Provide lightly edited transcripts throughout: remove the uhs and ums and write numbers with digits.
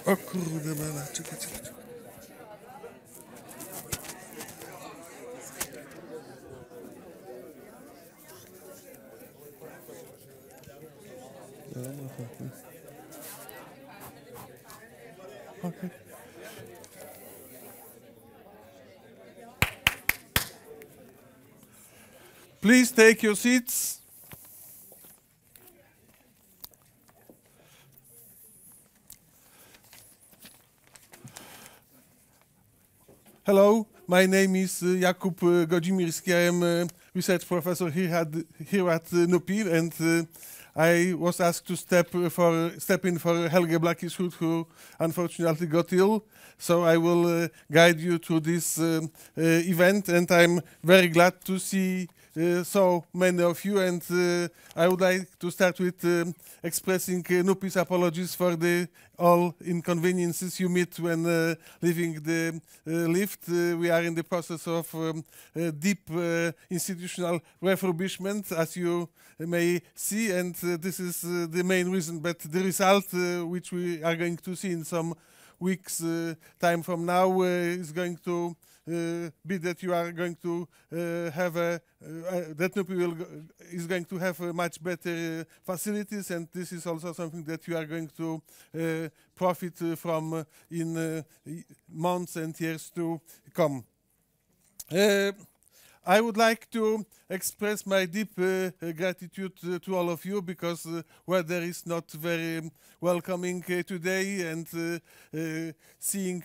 O kurde bela, czekaj. Okay. Please take your seats. Hello, my name is Jakub Godzimirski. I am a research professor here at NUPI, and I was asked to step in for Helge Blackishut, who unfortunately got ill. So I will guide you through this event, and I'm very glad to see so many of you. And I would like to start with expressing NUPI's apologies for all inconveniences you meet when leaving the lift. We are in the process of deep institutional refurbishment, as you may see, and this is the main reason. But the result, which we are going to see in some weeks' time from now, is going to be that you are going to have that NUPI is going to have much better facilities, and this is also something that you are going to profit from in months and years to come. I would like to express my deep gratitude to all of you, because weather is not very welcoming today, and seeing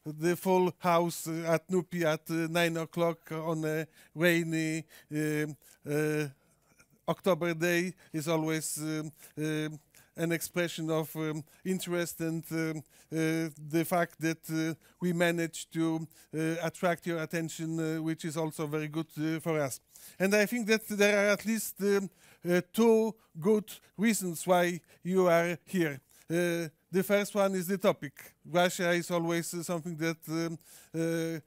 the full house at NUPI at 9 o'clock on a rainy October day is always an expression of interest, and the fact that we managed to attract your attention, which is also very good for us. And I think that there are at least two good reasons why you are here. The first one is the topic. Russia is always something that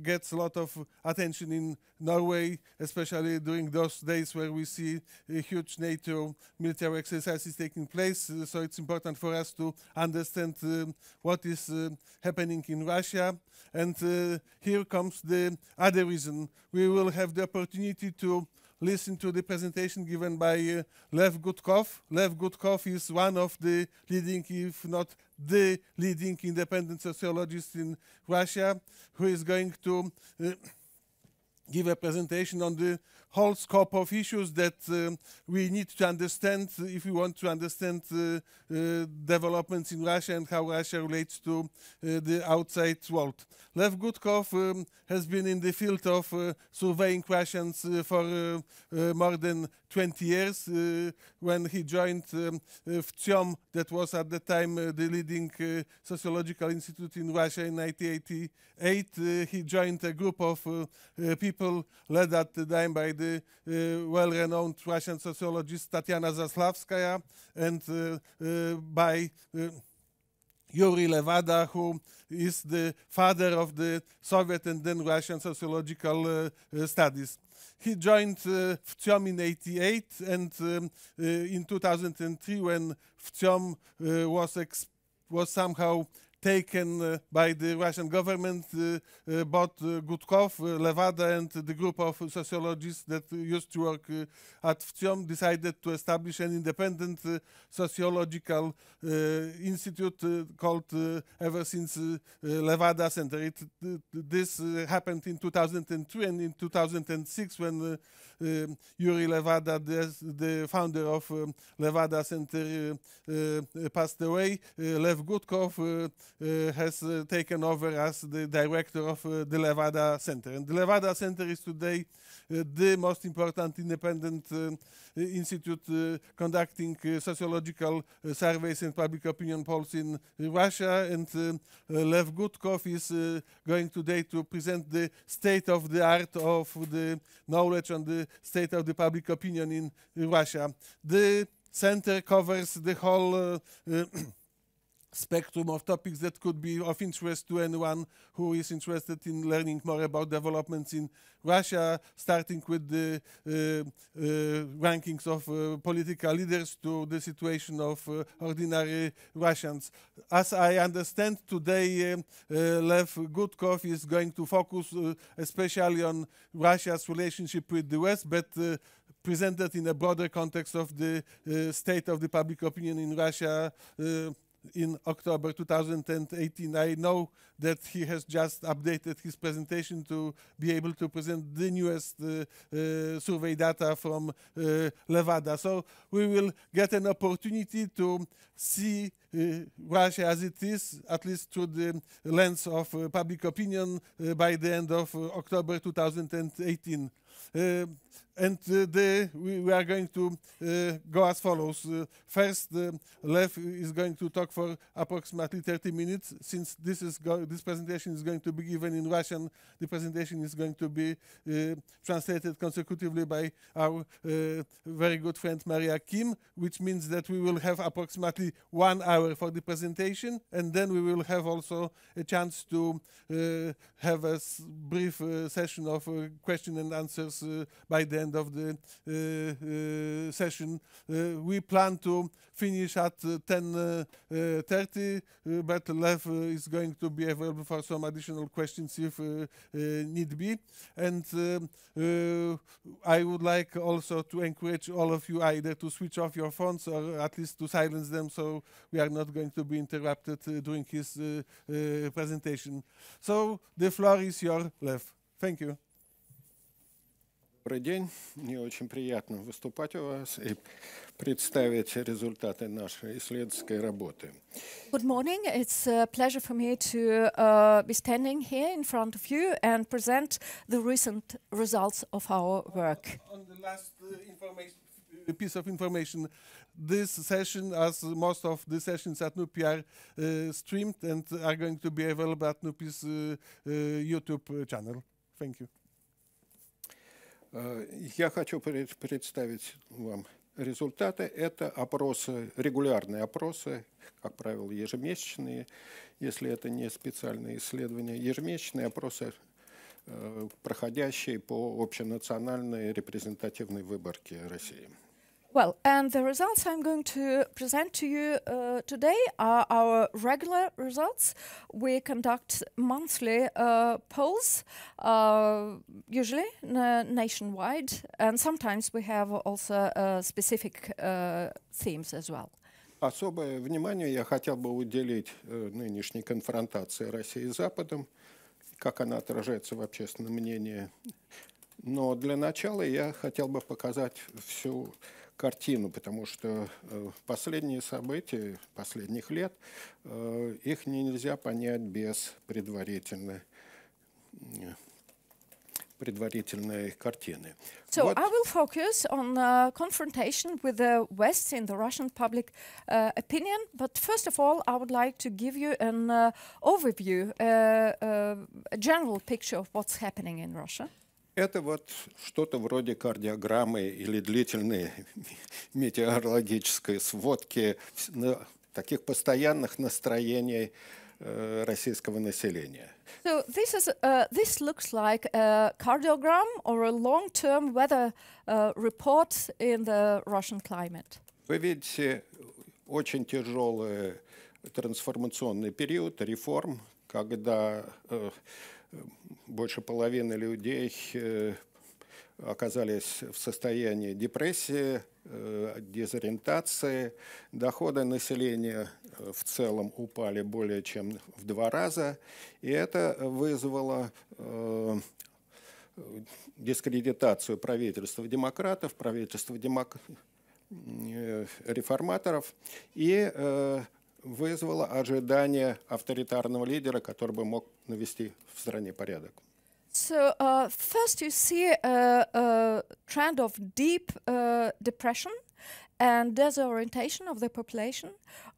gets a lot of attention in Norway, especially during those days where we see huge NATO military exercises taking place. So it's important for us to understand what is happening in Russia. And here comes the other reason. We will have the opportunity to listen to the presentation given by Lev Gudkov. Lev Gudkov is one of the leading, if not the leading, independent sociologist in Russia, who is going to give a presentation on the whole scope of issues that we need to understand if we want to understand developments in Russia and how Russia relates to the outside world. Lev Gudkov has been in the field of surveying Russians for more than 20 years. When he joined VTIOM, that was at the time the leading sociological institute in Russia in 1988, he joined a group of people led at the time by the well-renowned Russian sociologist Tatiana Zaslavskaya, and by Yuri Levada, who is the father of the Soviet and then Russian sociological studies. He joined VTIOM in 1988, and in 2003, when VTIOM was somehow taken by the Russian government, both Gudkov, Levada, and the group of sociologists that used to work at VTIOM decided to establish an independent sociological institute called, ever since, Levada Centre. This happened in 2002, and in 2006, when Yuri Levada, the founder of Levada Centre, passed away, Lev Gudkov has taken over as the director of the Levada Centre. And the Levada Centre is today the most important independent institute conducting sociological surveys and public opinion polls in Russia. And Lev Gudkov is going today to present the state of the art of the knowledge on the state of the public opinion in Russia. The center covers the whole spectrum of topics that could be of interest to anyone who is interested in learning more about developments in Russia, starting with the rankings of political leaders to the situation of ordinary Russians. As I understand, today Lev Gudkov is going to focus especially on Russia's relationship with the West, but presented in a broader context of the state of the public opinion in Russia in October 2018. I know that he has just updated his presentation to be able to present the newest survey data from Levada. So we will get an opportunity to see Russia as it is, at least through the lens of public opinion by the end of October 2018. We are going to go as follows. First, Lev is going to talk for approximately 30 minutes. Since this presentation is going to be given in Russian, the presentation is going to be translated consecutively by our very good friend Maria Kim, which means that we will have approximately 1 hour for the presentation, and then we will have also a chance to have a brief session of question and answers by the end of the session. We plan to finish at 10:30, but Lev is going to be available for some additional questions if need be. And I would like also to encourage all of you either to switch off your phones or at least to silence them, so we are not going to be interrupted during his presentation. So the floor is yours, Lev. Thank you. Добрый день. Мне очень приятно выступать у вас и представить результаты нашей исследовательской работы. Good morning. It's a pleasure for me to be standing here in front of you and present the recent results of our work. On the last piece of information, this session, as most of the sessions at NUPI, are streamed and are going to be available at NUPI's YouTube channel. Thank you. Я хочу представить вам результаты. Это опросы, регулярные опросы, как правило, ежемесячные, если это не специальные исследования, ежемесячные опросы, проходящие по общенациональной репрезентативной выборке России. Well, and the results I'm going to present to you today are our regular results. We conduct monthly polls, usually nationwide, and sometimes we have also specific themes as well. Особое внимание я хотел бы уделить нынешней конфронтации России с Западом, как она отражается в общественном мнении. Но для начала я хотел бы показать всю картину, потому что последние события последних лет, их нельзя понять без предварительной картины. So I will focus on confrontation with the West in the Russian public opinion, but first of all I would like to give you an overview, a general picture of what's happening in Russia. Это вот что-то вроде кардиограммы или длительной метеорологической сводки таких постоянных настроений российского населения. So this looks like a cardiogram or a long-term weather report in the Russian climate. Вы видите очень тяжелый трансформационный период реформ, когда больше половины людей оказались в состоянии депрессии, дезориентации. Доходы населения в целом упали более чем в 2 раза. И это вызвало дискредитацию правительства демократов, правительства реформаторов и вызвало ожидание авторитарного лидера, который бы мог навести в стране порядок. So first you see a trend of deep depression and desorientation of the population.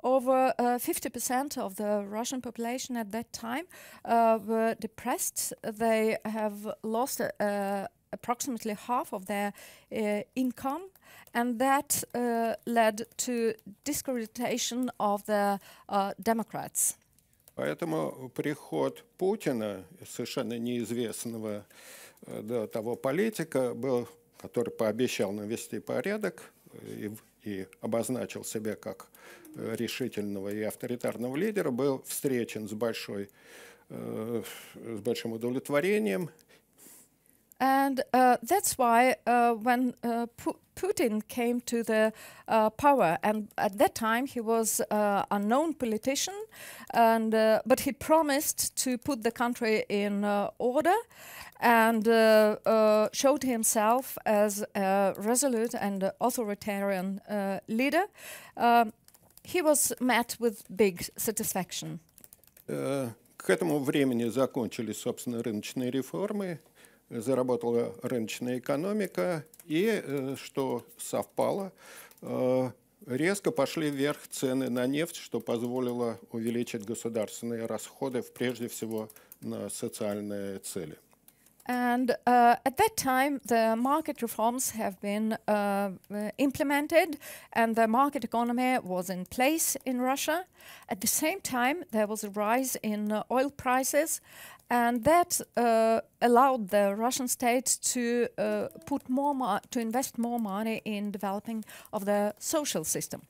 Over 50% of the Russian population at that time were depressed. They have lost approximately half of their income. and that led to discreditation of the Democrats. Поэтому приход Путина, совершенно неизвестного до того политика, который пообещал навести порядок и обозначил себя как решительного и авторитарного лидера, был встречен с большим удовлетворением. And that's why when Putin came to the power, and at that time he was a known politician, and but he promised to put the country in order, and showed himself as a resolute and authoritarian leader. He was met with big satisfaction. К этому времени закончились, собственно, рыночные реформы. Заработала рыночная экономика, и, что совпало, резко пошли вверх цены на нефть, что позволило увеличить государственные расходы, прежде всего, на социальные цели. And at that time, the market reforms have been implemented, and the market economy was in place in Russia. At the same time, there was a rise in oil prices, and that allowed the Russian state to to invest more money in developing of the social system.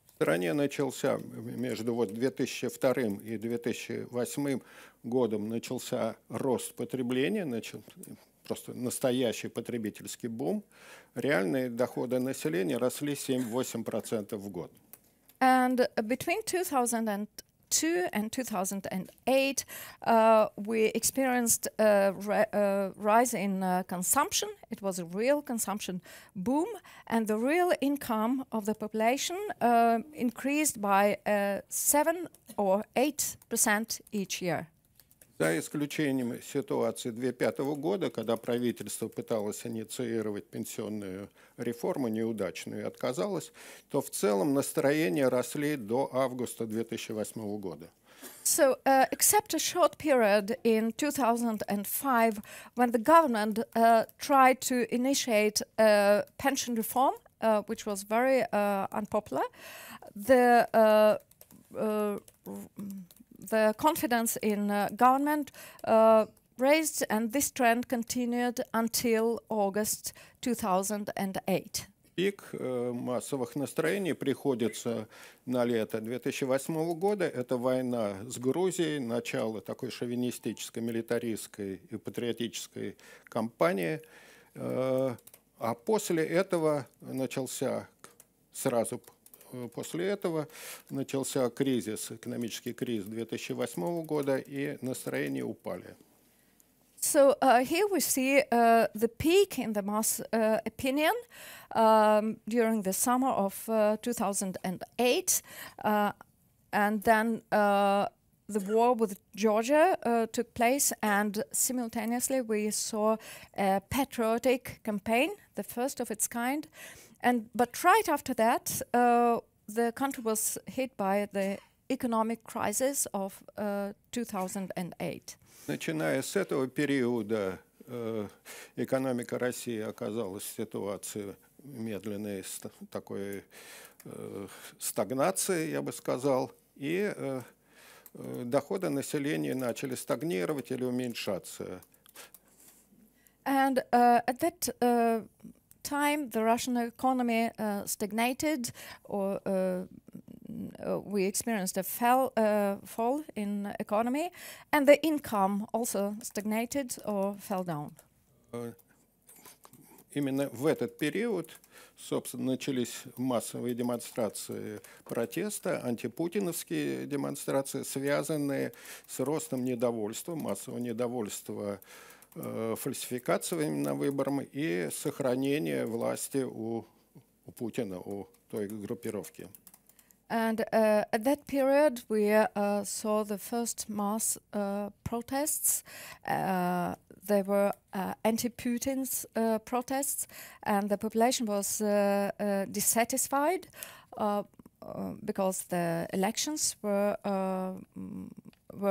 В стране начался между 2002 и 2008 годом начался рост потребления, просто настоящий потребительский бум. Реальные доходы населения росли 7-8% в год. And between 2002 and 2008, we experienced a rise in consumption. It was a real consumption boom, and the real income of the population increased by 7 or 8% each year. За исключением ситуации 2005 года, когда правительство пыталось инициировать пенсионную реформу, неудачную, и отказалось, то в целом настроения росли до августа 2008 года. So, except a short period in 2005, when the government tried to initiate pension reform, which was very unpopular, the confidence in government raised, and this trend continued until August 2008. Пик массовых настроений приходится на лето 2008 года. Это война с Грузией, начало такой шовинистической, милитаристской и патриотической кампании. А после этого сразу после этого начался кризис, экономический кризис 2008 года, и настроения упали. So here we see the peak in the mass opinion during the summer of 2008, and then the war with Georgia took place, and simultaneously we saw a patriotic campaign, the first of its kind. But right after that, the country was hit by the economic crisis of 2008. Начиная с этого периода, экономика России оказалась в ситуации медленной такой стагнации, я бы сказал, и доходы населения начали стагнировать или уменьшаться. And at that time, the Russian economy stagnated, or we experienced a fall in economy, and the income also stagnated or fell down. Именно в этот период, собственно, начались массовые демонстрации протеста, антипутиновские демонстрации, связанные с ростом недовольства, массового недовольства фальсификациями на выборах и сохранение власти у Путина, у той группировки. And at that period, we saw the first mass protests. They were anti-Putin's protests, and the population was dissatisfied because the elections were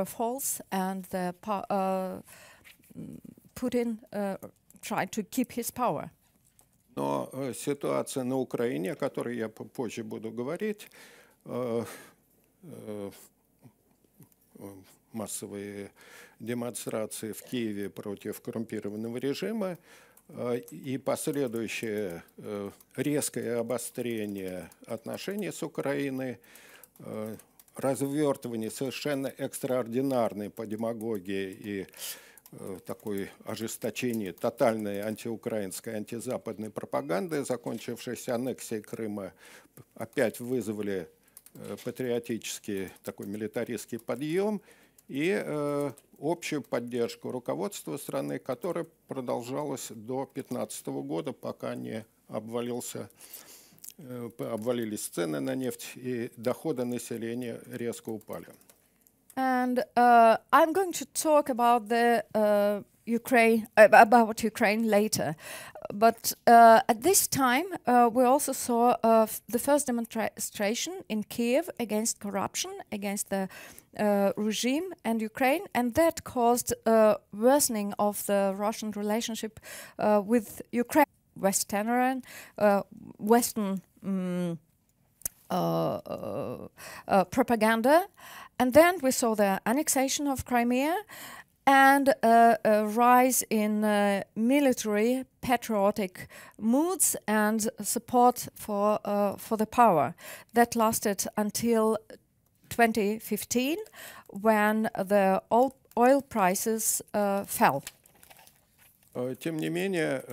false, and the Putin tried to keep his power. Но ситуация на Украине, о которой я позже буду говорить, массовые демонстрации в Киеве против коррумпированного режима и последующее резкое обострение отношений с Украиной, развертывание совершенно экстраординарной по демагогии и такой ожесточение тотальной антиукраинской, антизападной пропаганды, закончившейся аннексией Крыма, опять вызвали патриотический такой милитаристский подъем и общую поддержку руководства страны, которая продолжалась до 2015 года, пока не обвалились цены на нефть и доходы населения резко упали. And I'm going to talk about the Ukraine later, but at this time we also saw the first demonstration in Kiev against corruption, against the regime and Ukraine, and that caused a worsening of the Russian relationship with Ukraine. Western propaganda, and then we saw the annexation of Crimea and a rise in military patriotic moods and support for the power. That lasted until 2015, when the oil prices fell. Тем не менее,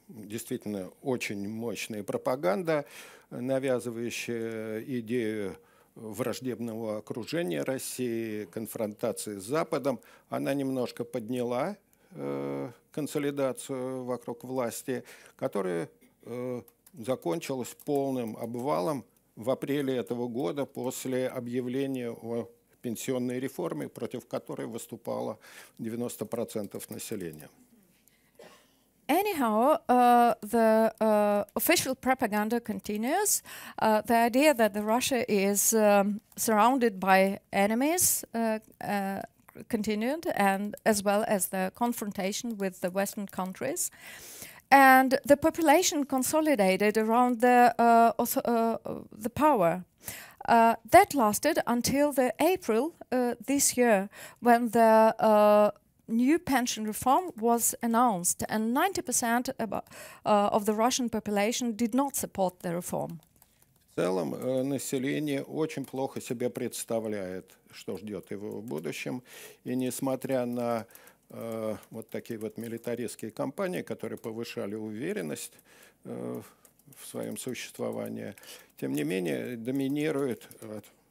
действительно очень мощная пропаганда, навязывающая идею враждебного окружения России, конфронтации с Западом, она немножко подняла консолидацию вокруг власти, которая закончилась полным обвалом в апреле этого года после объявления о пенсионной реформе, против которой выступало 90% населения. Anyhow, the official propaganda continues. The idea that Russia is surrounded by enemies continued, and as well as the confrontation with the Western countries. And the population consolidated around the power. That lasted until the April this year, when the new pension reform was announced, and 90% of the Russian population did not support the reform. В целом, население очень плохо себе представляет, что ждет его в будущем, и несмотря на вот такие вот милитаристские кампании, которые повышали уверенность в своем существовании, тем не менее доминирует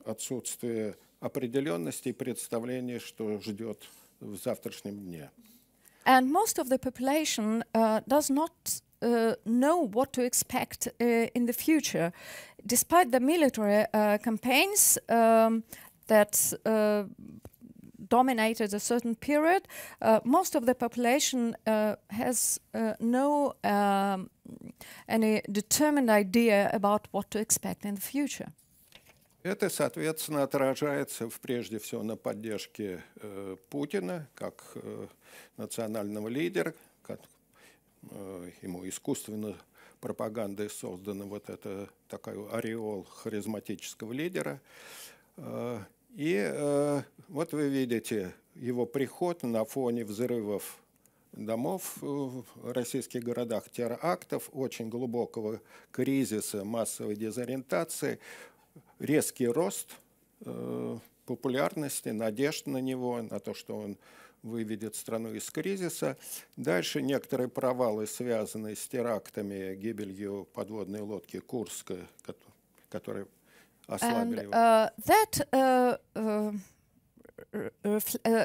отсутствие определенности и представления, что ждет в завтрашнем дне. And most of the population does not know what to expect in the future, despite the military campaigns that dominated a certain period. Most of the population has no any determined idea about what to expect in the future. Это, соответственно, отражается прежде всего на поддержке Путина как национального лидера. Ему искусственно пропагандой создана вот это такой ореол харизматического лидера. И вот вы видите его приход на фоне взрывов домов в российских городах, терактов, очень глубокого кризиса, массовой дезориентации, резкий рост популярности, надежд на него, на то, что он выведет страну из кризиса. Дальше некоторые провалы, связанные с терактами, гибелью подводной лодки «Курска», которые ослабили его.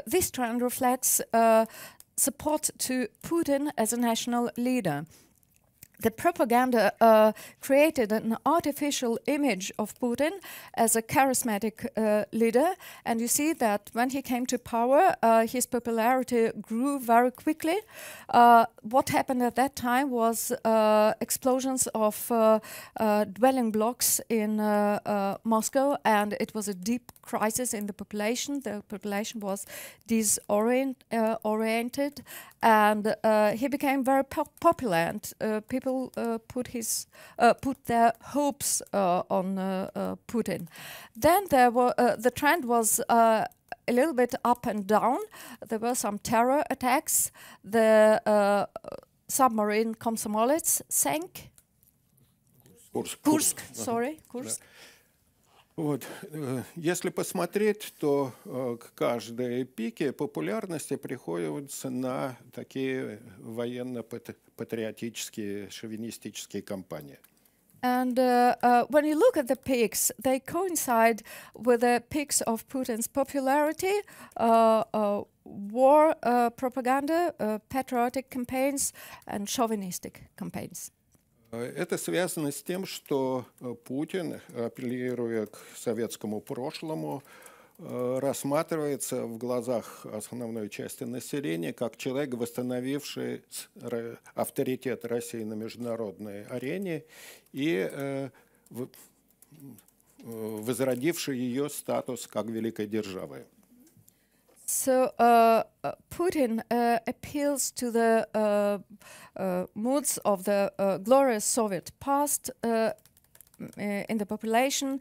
This trend reflects support to Putin as a national leader. the propaganda created an artificial image of Putin as a charismatic leader, and you see that when he came to power, his popularity grew very quickly. What happened at that time was explosions of dwelling blocks in Moscow, and it was a deep crisis in the population. The population was disoriented, and he became very popular, and people put their hopes on Putin. Then the trend was a little bit up and down. There were some terror attacks. The submarine Komsomolets sank. Kursk. Вот. Если посмотреть, то к каждой пике популярности приходится на такие военно-патриотические, шовинистические кампании. And when you look at the peaks, they coincide with the peaks of Putin's popularity, war propaganda, patriotic campaigns, and chauvinistic campaigns. Это связано с тем, что Путин, апеллируя к советскому прошлому, рассматривается в глазах основной части населения как человек, восстановивший авторитет России на международной арене и возродивший ее статус как великой державы. So Putin appeals to the moods of the glorious Soviet past in the population.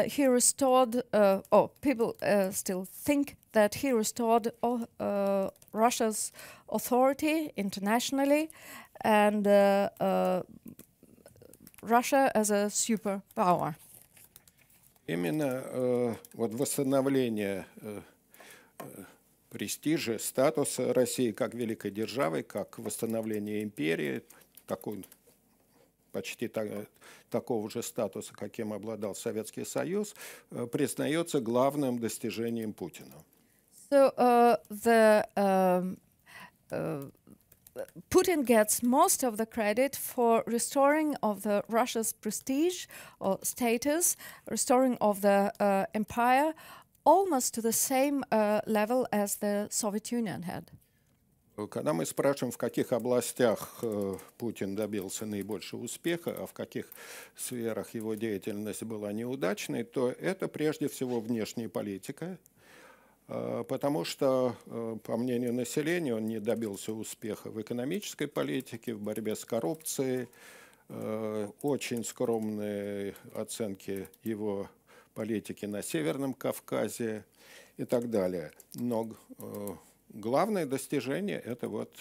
He restored, people still think that he restored Russia's authority internationally and Russia as a superpower. Именно вот восстановление престижа, статуса России как великой державы, как восстановление империи, почти такого же статуса, каким обладал Советский Союз, признается главным достижением Путина. So Putin gets most of the credit for restoring of the Russia's prestige or status, restoring of the empire, almost to the same level as the Soviet Union had. Когда мы спрашиваем, в каких областях Путин добился наибольшего успеха, а в каких сферах его деятельность была неудачной, то это прежде всего внешняя политика, потому что, по мнению населения, он не добился успеха в экономической политике, в борьбе с коррупцией, очень скромные оценки его политики на Северном Кавказе и так далее. Но главное достижение – это вот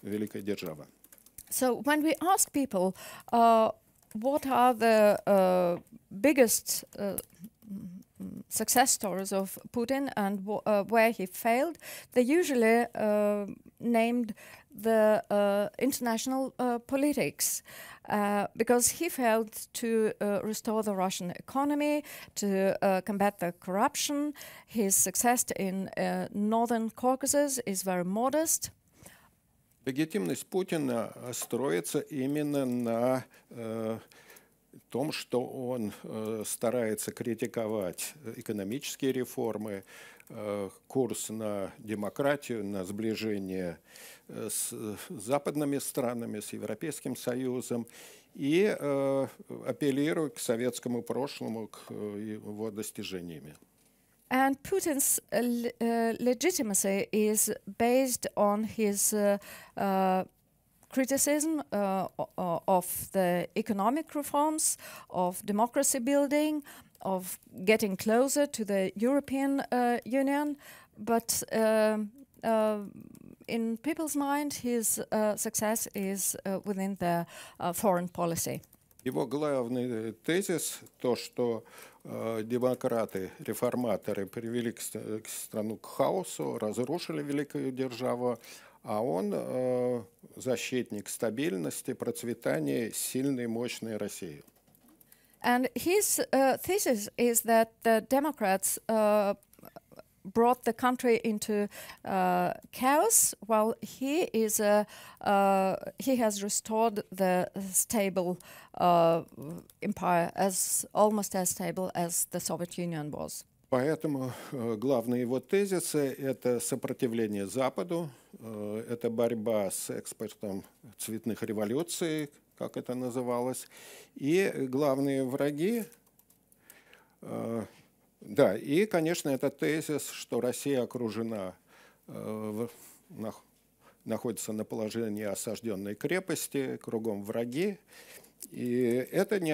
великая держава. So when we ask people what are the biggest success stories of Putin and where he failed, they usually named the international politics. Because he failed to restore the Russian economy, to combat the corruption. His success in Northern Caucasus is very modest. Легитимность Путина строится именно на том, что он старается критиковать экономические реформы, курс на демократию, на сближение с западными странами, с Европейским Союзом и апеллирует к советскому прошлому, к его достижениями. And Putin's legitimacy is based on his criticism of the economic reforms, of democracy building, of getting closer to the European Union, but in people's mind, his success is within the foreign policy. Его главный тезис – то, что демократы, реформаторы привели страну к хаосу, разрушили великую державу, а он защитник стабильности, процветания сильной, мощной России. And his thesis is that the Democrats brought the country into chaos, while he has restored the stable empire, as almost as stable as the Soviet Union was. Поэтому главные его тезисы – это сопротивление Западу, это борьба с экспортом цветных революций, как это называлось, и главные враги, да, и, конечно, это тезис, что Россия окружена, находится на положении осажденной крепости, кругом враги, и это не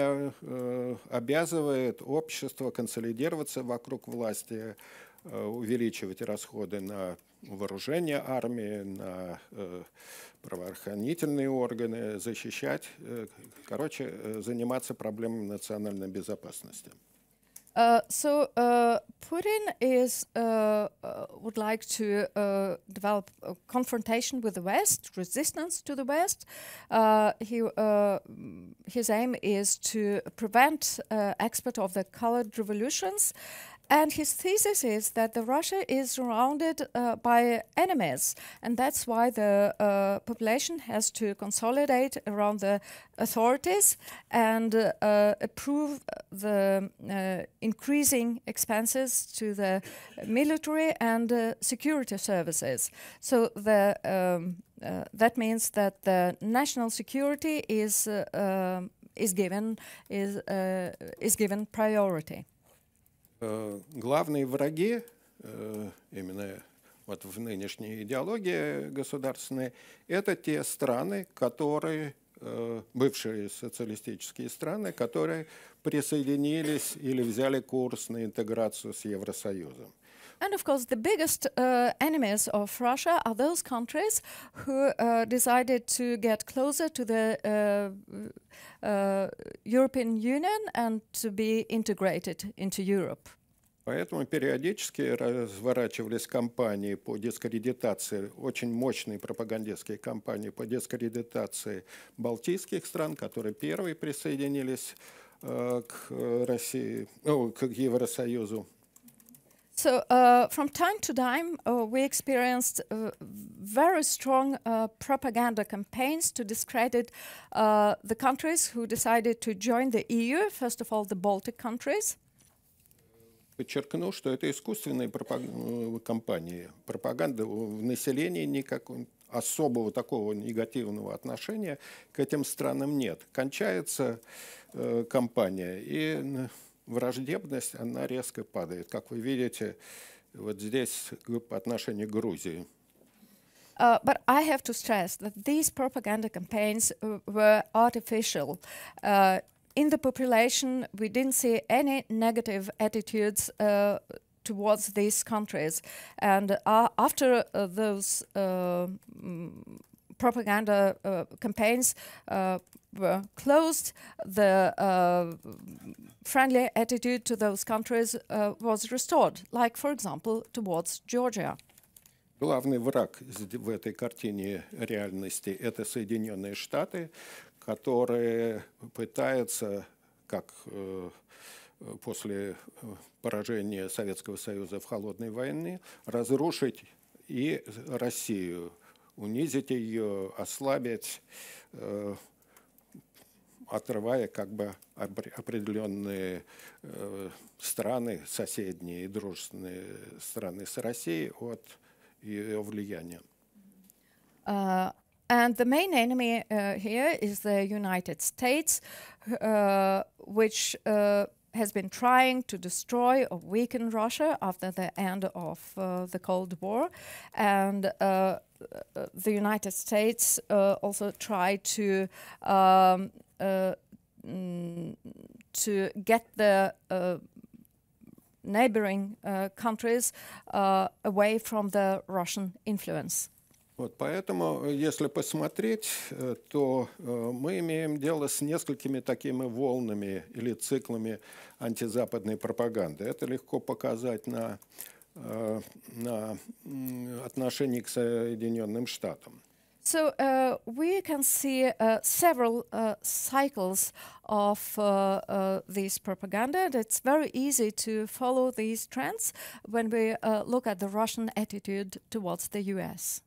обязывает общество консолидироваться вокруг власти, увеличивать расходы на вооружение армии, на правоохранительные органы, защищать, короче, заниматься проблемами национальной безопасности. So Putin would like to develop a confrontation with the West, resistance to the West. His aim is to prevent export of the colored revolutions. And his thesis is that Russia is surrounded by enemies, and that's why the population has to consolidate around the authorities and approve the increasing expenses to the military and security services. So that means that the national security is given priority. Главные враги, именно вот в нынешней идеологии государственной, это те страны, которые, бывшие социалистические страны, которые присоединились или взяли курс на интеграцию с Евросоюзом. And of course, the biggest enemies of Russia are those countries who decided to get closer to the European Union and to be integrated into Europe. Поэтому периодически разворачивались кампании по дискредитации, очень мощные пропагандистские кампании по дискредитации балтийских стран, которые первые присоединились к России, к Евросоюзу. So from time to time, we experienced very strong propaganda campaigns to discredit the countries who decided to join the EU, first of all, the Baltic countries. Подчеркну, что это искусственные кампании. Пропаганда в населении никакого особого такого негативного отношения к этим странам нет. Кончается кампания, и враждебность, она резко падает, как вы видите, вот здесь по отношению к Грузии. But I have to stress that these propaganda campaigns were artificial. In the population, we didn't see any negative attitudes towards these countries. And after those propaganda campaigns were closed, the friendly attitude to those countries was restored, like, for example, towards Georgia. Главный враг в этой картине реальности – это Соединенные Штаты, которые пытаются, как после поражения Советского Союза в холодной войне, разрушить и Россию, унизить ее, ослабить, отрывая как бы определенные страны, соседние и дружественные страны с Россией от ее влияния. And the main enemy here is the United States, which has been trying to destroy or weaken Russia after the end of the Cold War. And the United States also tried to get the neighboring countries away from the Russian influence. Вот поэтому, если посмотреть, то мы имеем дело с несколькими такими волнами или циклами антизападной пропаганды. Это легко показать на отношении к Соединенным Штатам. So we can see several cycles of this propaganda. And it's very easy to follow these trends when we look at the Russian attitude towards the US.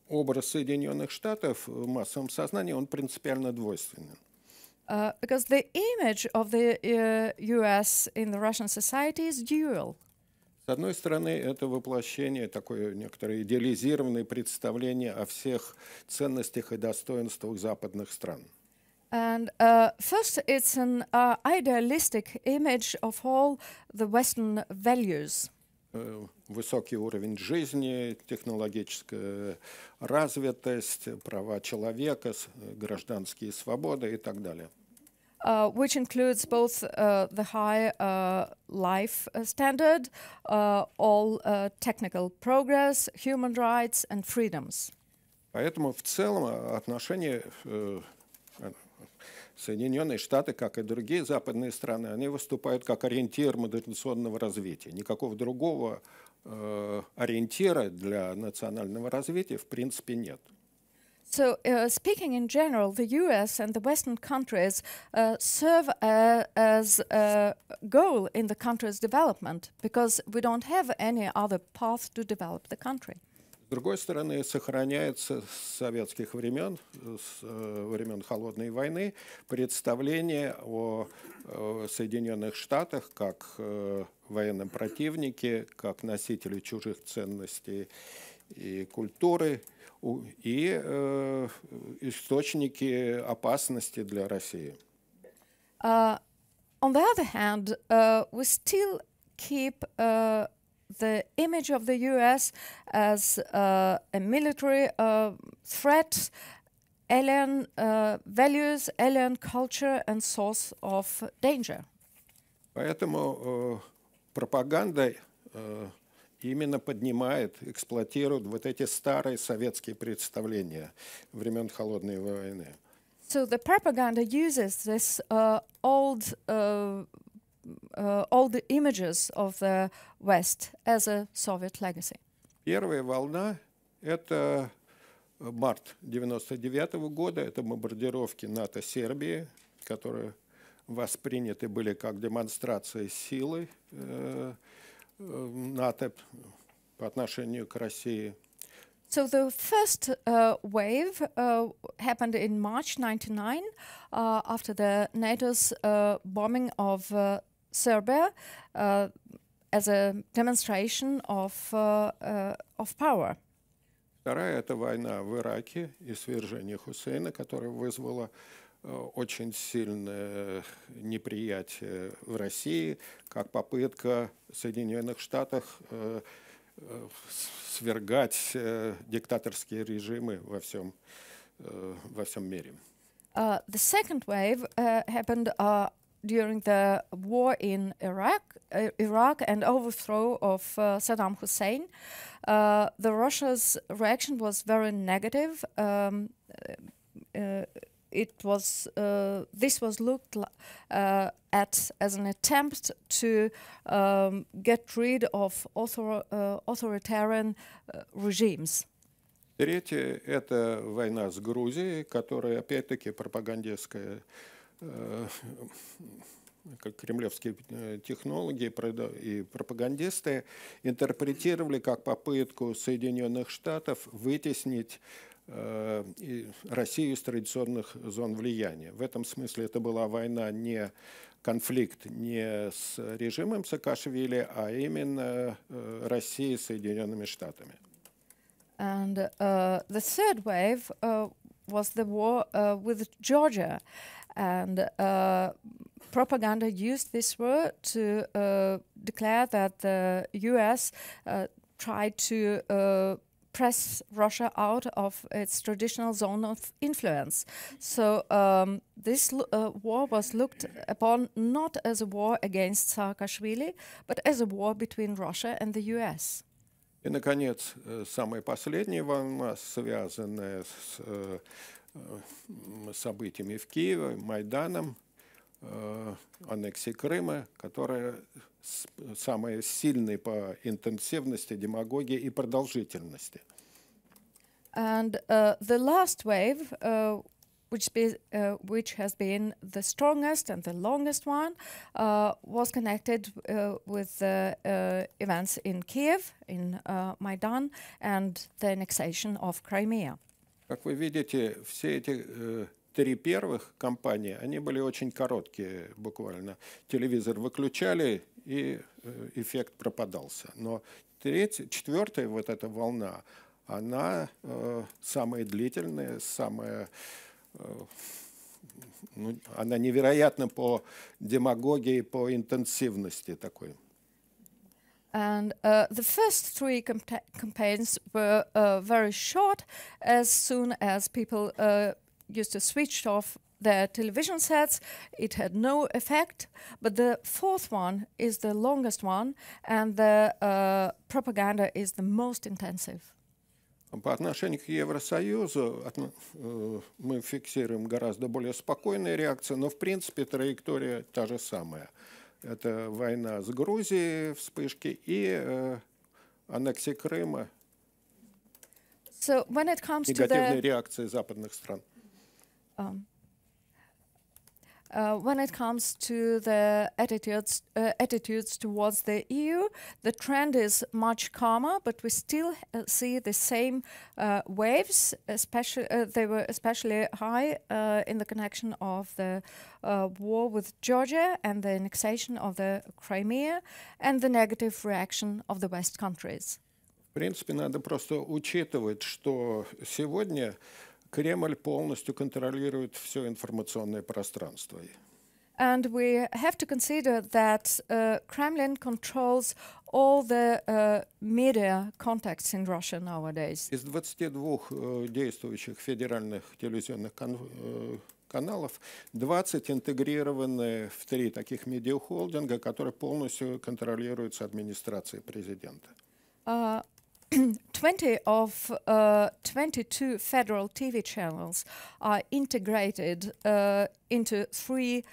Образ Соединенных Штатов в массовом сознании, он принципиально двойственен. Because the image of the US in the Russian society is dual. С одной стороны, это воплощение, такое некоторое идеализированное представление о всех ценностях и достоинствах западных стран. And first, it's an idealistic image of all the Western values. Высокий уровень жизни, технологическая развитость, права человека, гражданские свободы и так далее. Which includes both the high life standard, all technical progress, human rights and freedoms. Поэтому в целом отношения Соединенные Штаты, как и другие западные страны, они выступают как ориентир модернизационного развития. Никакого другого ориентира для национального развития в принципе нет. So, speaking in general, the US and the Western countries serve as a goal in the country's development because we don't have any other path to develop the country. С другой стороны, сохраняется с советских времен, с времен Холодной войны, представление о Соединенных Штатах как военном противнике, как носителе чужих ценностей и культуры, и источники опасности для России. On the other hand, we still keep the image of the US as a military threat, alien values, alien culture and source of danger. Поэтому пропаганда именно поднимает, эксплуатирует вот эти старые советские представления времен Холодной войны. So the propaganda uses this old images of the West as a Soviet legacy. Первая волна – это март 1999 года, это бомбардировки НАТО Сербии, которые восприняты были как демонстрация силы НАТО по отношению к России. So the first wave happened in March 1999 after the NATO's bombing of Serbia as a demonstration of power. Вторая – это война в Ираке и свержение Хусейна, которая вызвала очень сильное неприятие в России, как попытка Соединенных Штатов свергать диктаторские режимы во всем мире. The second wave happened during the war in Iraq and overthrow of Saddam Hussein. The Russia's reaction was very negative. This was looked at as an attempt to get rid of authoritarian regimes. Третье – это война с Грузией, которая, опять-таки, пропагандистская, как кремлевские технологи и пропагандисты интерпретировали как попытку Соединенных Штатов вытеснить Россию из традиционных зон влияния. В этом смысле это была война, не конфликт не с режимом Саакашвили, а именно России с Соединенными Штатами. And the third wave was the war with Georgia, and propaganda used this war to declare that the US tried to press Russia out of its traditional zone of influence. So this war was looked upon not as a war against Saakashvili, but as a war between Russia and the US. И, наконец, самая последняя волна, связанная с событиями в Киеве, Майданом, аннексией Крыма, которая самая сильная по интенсивности, демагогии и продолжительности. And the last wave, which has been the strongest and the longest one, was connected with the events in Kiev, in Maidan, and the annexation of Crimea. Как вы видите, все эти три первых кампании, они были очень короткие, буквально. Телевизор выключали, и эффект пропадался. Но четвертая вот эта волна, она самая длительная, самая... она невероятна по демагогии, по интенсивности такой. And the first three campaigns were very short. As soon as people used to switch off their television sets, it had no effect. But the fourth one is the longest one, and the propaganda is the most intensive. По отношению к Евросоюзу мы фиксируем гораздо более спокойные реакции, но в принципе траектория та же самая. Это война с Грузией, вспышки, и аннексия Крыма, негативные реакции западных стран. When it comes to the attitudes towards the EU, the trend is much calmer, but we still see the same waves. Especially, they were especially high in the connection of the war with Georgia and the annexation of the Crimea and the negative reaction of the West countries. В принципе, надо просто учитывать, что сегодня Кремль полностью контролирует все информационное пространство. And we have to consider that Kremlin controls all the media contacts in Russia nowadays. Из 22 действующих федеральных телевизионных каналов 20 интегрированы в 3 таких медиахолдинга, которые полностью контролируются администрацией президента. 20 of 22 federal TV channels are integrated into 3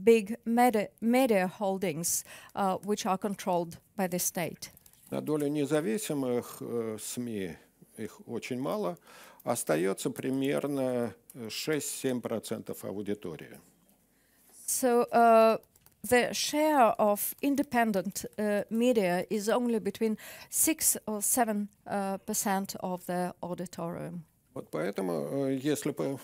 big media holdings, which are controlled by the state. На долю независимых СМИ, их очень мало, остается примерно 6-7% аудитории. So the share of independent media is only between 6 or 7% of the auditorium. Вот поэтому, если бы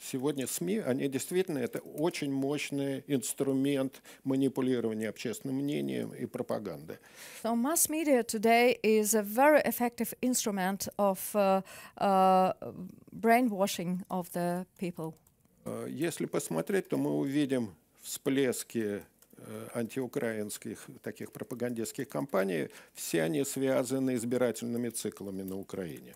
сегодня СМИ, они действительно это очень мощный инструмент манипулирования общественным мнением и пропаганды. So mass media today is a very effective instrument of brainwashing of the people. Если посмотреть, то мы увидим всплески антиукраинских таких пропагандистских кампаний, все они связаны избирательными циклами на Украине.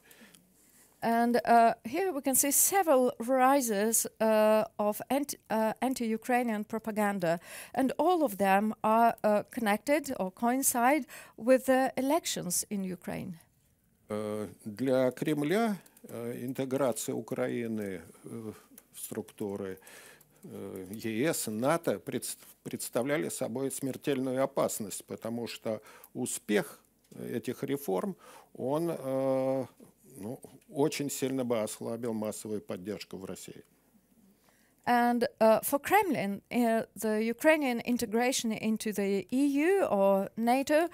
And here we can see several rises of anti-Ukrainian propaganda, and all of them are connected or coincide with the elections in Ukraine. Для Кремля интеграция Украины в структуры ЕС, НАТО представляли собой смертельную опасность, потому что успех этих реформ, он очень сильно бы ослабил массовую поддержку в России. And for Kremlin, the Ukrainian integration into the EU or NATO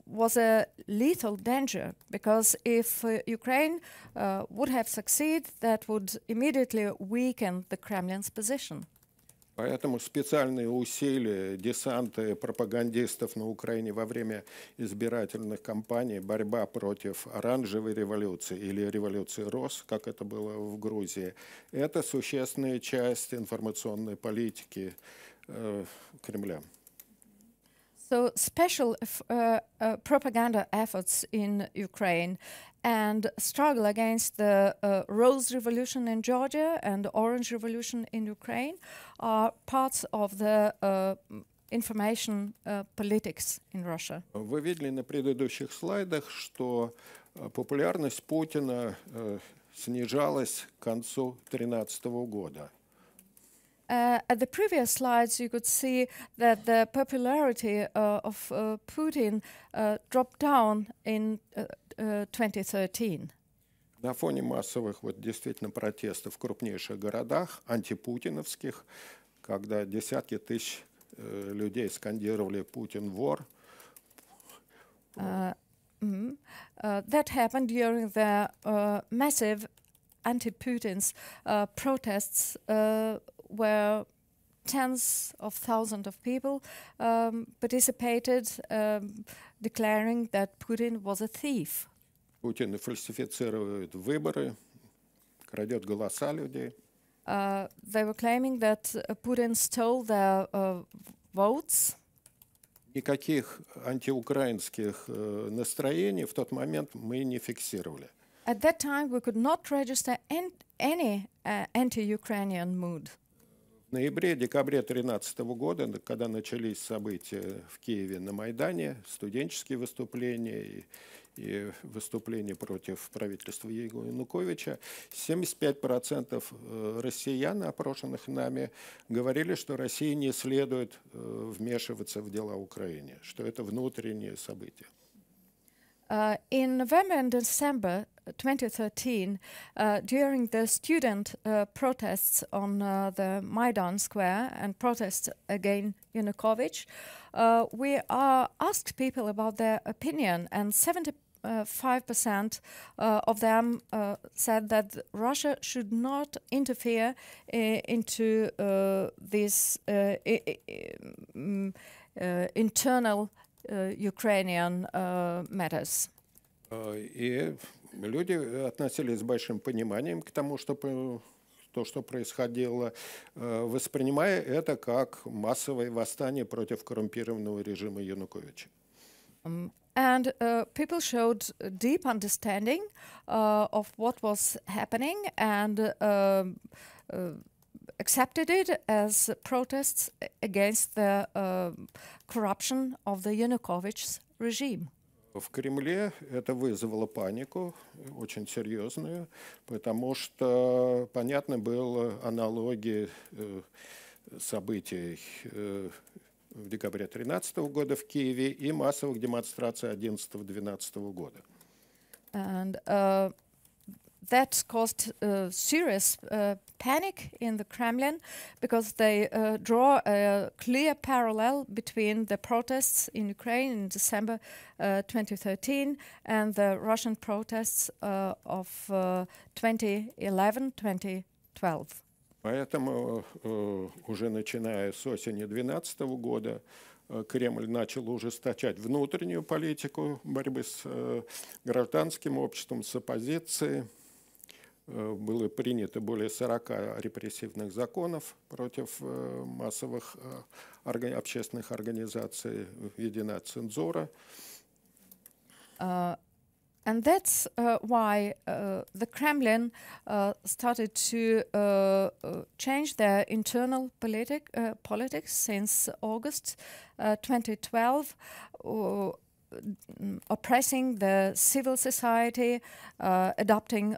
was a lethal danger, because if Ukraine would have succeeded, that would immediately weaken the Kremlin's position. Поэтому специальные усилия десанта пропагандистов на Украине во время избирательных кампаний, борьба против оранжевой революции или революции роз, как это было в Грузии, это существенная часть информационной политики Кремля. So special propaganda efforts in Ukraine and struggle against the Rose Revolution in Georgia and Orange Revolution in Ukraine are parts of the information politics in Russia. Вы видели на предыдущих слайдах, что популярность Путина снижалась к концу 2013 года. At the previous slides, you could see that the popularity of Putin dropped down 2013. На фоне массовых действительно протестов в крупнейших городах, антипутиновских, когда десятки тысяч людей скандировали «Путин вор». That happened during the massive anti-Putin's protests where tens of thousands of people participated, declaring that Putin was a thief. Путин фальсифицирует выборы, крадет голоса людей. They were claiming that Putin stole their votes. Никаких антиукраинских настроений в тот момент мы не фиксировали. At that time, we could not register any anti-Ukrainian mood. В ноябре-декабре 2013 года, когда начались события в Киеве на Майдане, студенческие выступления и выступления против правительства Януковича, 75% россиян, опрошенных нами, говорили, что России не следует вмешиваться в дела Украины, что это внутренние события. In November and December 2013, during the student protests on the Maidan Square and protests against Yanukovych, we asked people about their opinion, and 75% of them said that Russia should not interfere into these internal Ukrainian matters. И люди относились с большим пониманием к тому, что происходило, воспринимая это как массовое восстание против коррумпированного режима Януковича. And people showed a deep understanding of what was happening and accepted it as protests against the corruption of the Yanukovych's regime. В Кремле это вызвало панику, очень серьезную, потому что, понятно, было аналогии событий в декабре 2013 года в Киеве и массовых демонстраций 2011-2012 года. And that caused serious panic in the Kremlin because they draw a clear parallel between the protests in Ukraine in December 2013 and the Russian protests of 2011-2012. Поэтому уже начиная с осени 2012 года Кремль начал ужесточать внутреннюю политику борьбы с гражданским обществом, с оппозицией. Было принято более 40 репрессивных законов против массовых общественных организаций, введена цензура. And that's why the Kremlin started to change their internal politics since August 2012, oppressing the civil society, adopting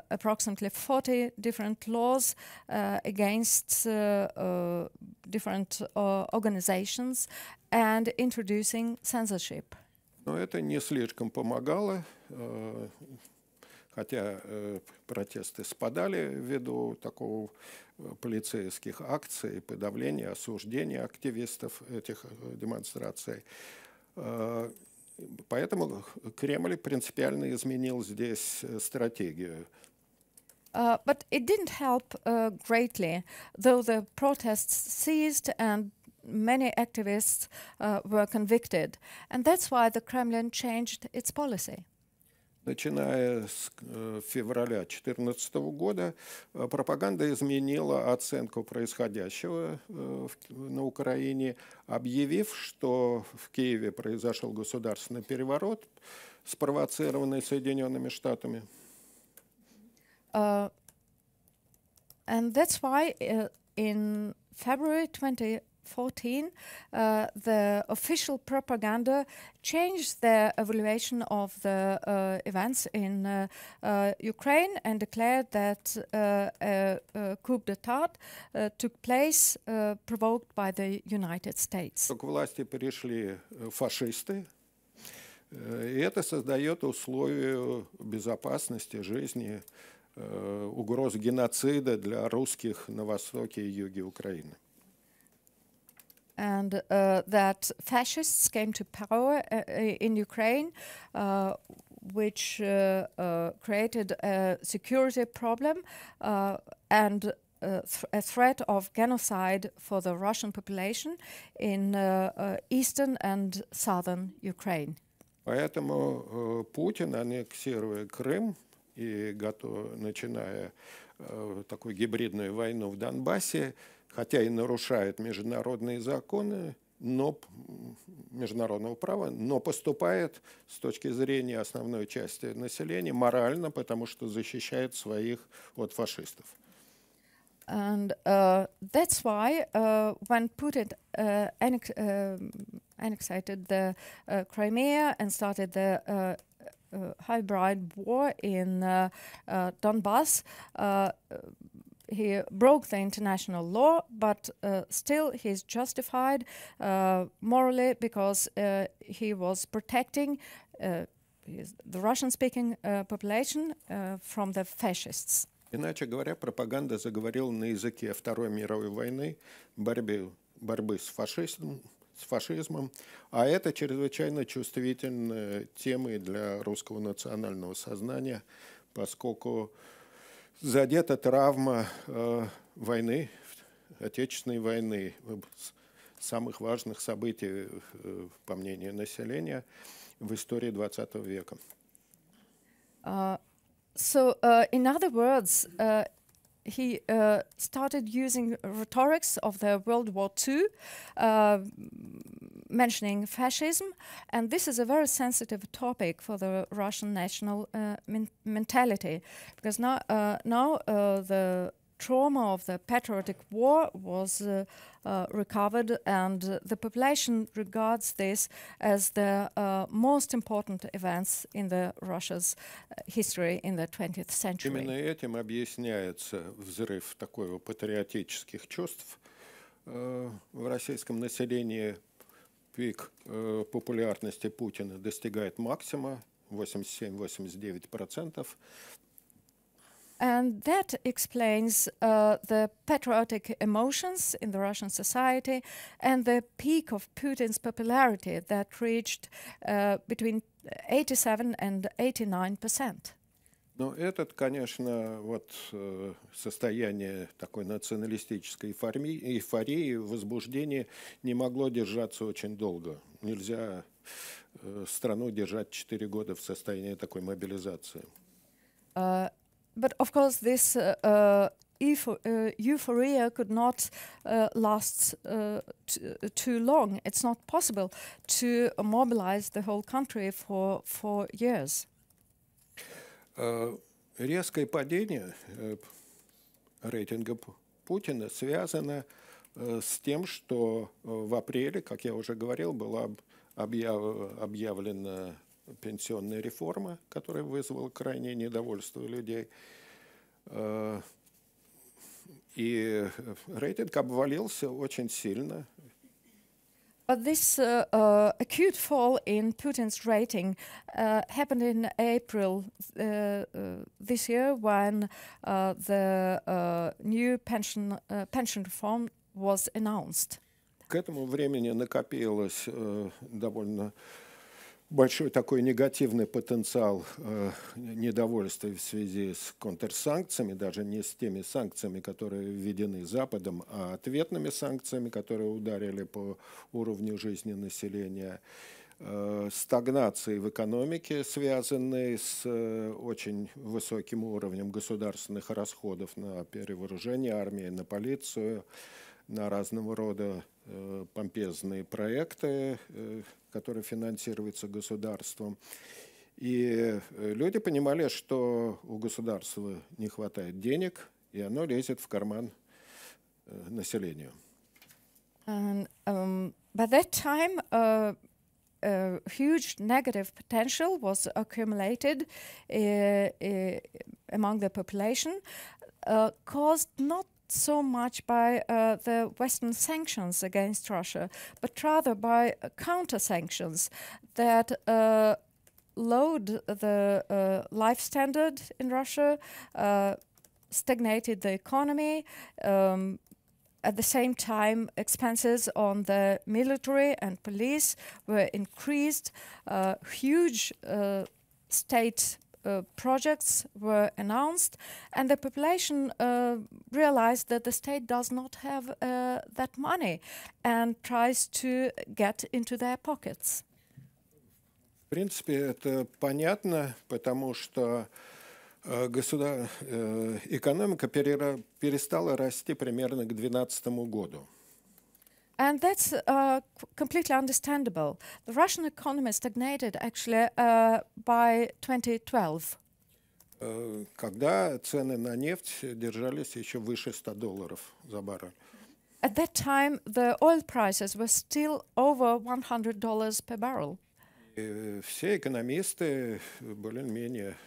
approximately 40 different laws against different organizations, and introducing censorship. Но это не слишком помогало, хотя протесты спадали ввиду такого полицейских акций, подавления, осуждения активистов этих демонстраций. Поэтому Кремль принципиально изменил здесь стратегию. But it didn't help greatly, though the protests ceased and many activists were convicted. And that's why the Kremlin changed its policy. Начиная с февраля 2014 года пропаганда изменила оценку происходящего на Украине, объявив, что в Киеве произошел государственный переворот, спровоцированный Соединенными Штатами. And that's why in February 2014, the official propaganda changed their evaluation of the events in Ukraine and declared that a coup d'etat took place provoked by the United States. К власти пришли фашисты, И это создает условия безопасности жизни, угроз геноцида для русских на востоке и юге Украины. And that fascists came to power in Ukraine, which created a security problem and a threat of genocide for the Russian population in eastern and southern Ukraine. Поэтому Путин, аннексируя Крым и начиная такую гибридную войну в Донбассе, хотя и нарушает международные законы, международного права, но поступает с точки зрения основной части населения морально, потому что защищает своих от фашистов. And that's why when Putin annexated the Crimea and started the hybrid war in Donbass, he broke the international law, but still he's justified morally because he was protecting the Russian-speaking population from the fascists. Иначе говоря, пропаганда заговорила на языке Второй мировой войны, борьбы с фашизмом, а это чрезвычайно чувствительная тема для русского национального сознания, поскольку задета травма войны, Отечественной войны, самых важных событий, по мнению населения, в истории XX века. So, in other words, he started using rhetorics of the World War II, mentioning fascism, and this is a very sensitive topic for the Russian national mentality, because now the trauma of the patriotic war was recovered, and the population regards this as the most important events in the Russia's history in the 20th century. Именно этим объясняется взрыв такой патриотических чувств в российском населении. Пик популярности Путина достигает максимума 87-89%. And that explains the patriotic emotions in the Russian society and the peak of Putin's popularity that reached between 87 and 89%. Но это, конечно, состояние такой националистической эйфории, возбуждения не могло держаться очень долго. Нельзя страну держать 4 года в состоянии такой мобилизации. But of course, this euphoria could not last too long. It's not possible to mobilize the whole country for 4 years. Резкое падение рейтинга Путина связано с тем, что в апреле, как я уже говорил, была объявлена пенсионная реформа, которая вызвала крайнее недовольство людей. И рейтинг обвалился очень сильно. But this acute fall in Putin's rating happened in April this year when the new pension reform was announced. К этому времени накопилось довольно большой такой негативный потенциал недовольства в связи с контрсанкциями, даже не с теми санкциями, которые введены Западом, а ответными санкциями, которые ударили по уровню жизни населения, стагнацией в экономике, связанной с очень высоким уровнем государственных расходов на перевооружение армии, на полицию, на разного рода помпезные проекты, которые финансируются государством. И люди понимали, что у государства не хватает денег, и оно лезет в карман населению. By that time, a huge negative potential was accumulated among the population, caused not so much by the Western sanctions against Russia, but rather by counter-sanctions that lowered the life standard in Russia, stagnated the economy. At the same time, expenses on the military and police were increased. Huge state projects were announced, and the population realized that the state does not have that money and tries to get into their pockets. В принципе, это понятно, потому что экономика перестала расти примерно к 2012 году. And that's completely understandable. The Russian economy stagnated actually by 2012. Когда цены на нефть держались еще выше $100 за баррель. At that time, the oil prices were still over $100 per barrel. И все экономисты более-менее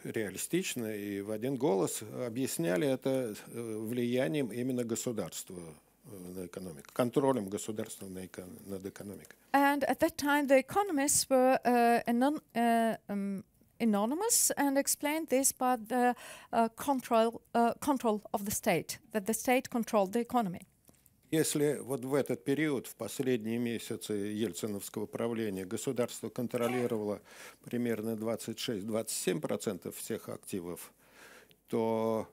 реалистично и в один голос объясняли это влиянием именно государства на экономику, контролем государства над экономикой. And at that time, the economists were anonymous and explained this by the control of the state, that the state controlled the economy. Если вот в этот период, в последние месяцы ельциновского правления, государство контролировало примерно 26-27% всех активов, то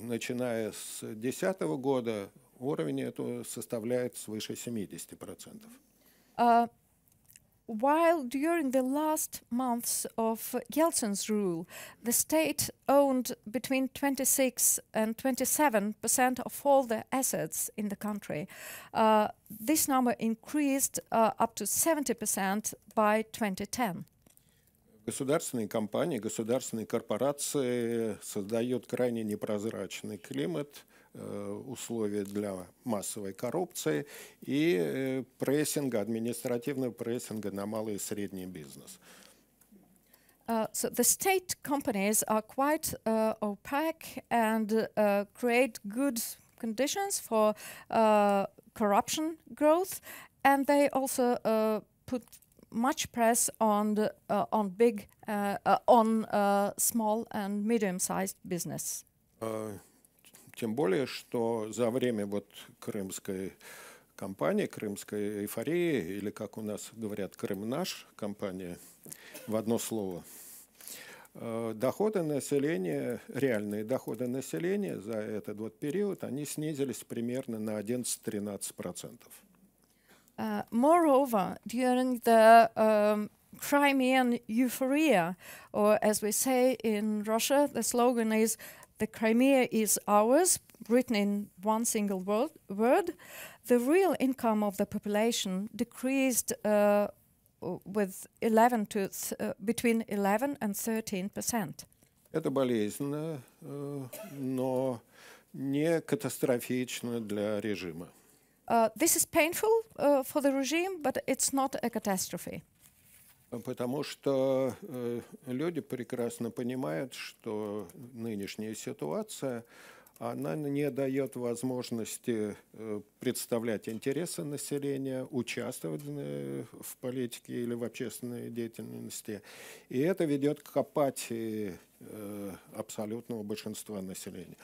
начиная с 2010 года уровень этого составляет свыше 70%. While during the last months of Yeltsin's rule, the state owned between 26 and 27% of all the assets in the country, this number increased up to 70% by 2010. Государственные компании, государственные корпорации создают крайне непрозрачный климат, условия для массовой коррупции и прессинга, административного прессинга на малый и средний бизнес. So the state companies are quite opaque and create good conditions for corruption growth, and they also put much press on small and medium-sized business. Тем более, что за время вот крымской кампании, крымской эйфории, или, как у нас говорят, Крым наш, кампания, в одно слово, доходы населения, реальные доходы населения за этот вот период, они снизились примерно на 11-13%. Moreover, during the Crimean euphoria, or as we say in Russia, the slogan is "The Crimea is ours," written in one single word. The real income of the population decreased with between 11 and 13%. Это болезненно, но не катастрофично для режима. This is painful for the regime, but it's not a catastrophe. Потому что люди прекрасно понимают, что нынешняя ситуация, она не дает возможности представлять интересы населения, участвовать в политике или в общественной деятельности. И это ведет к апатии абсолютного большинства населения.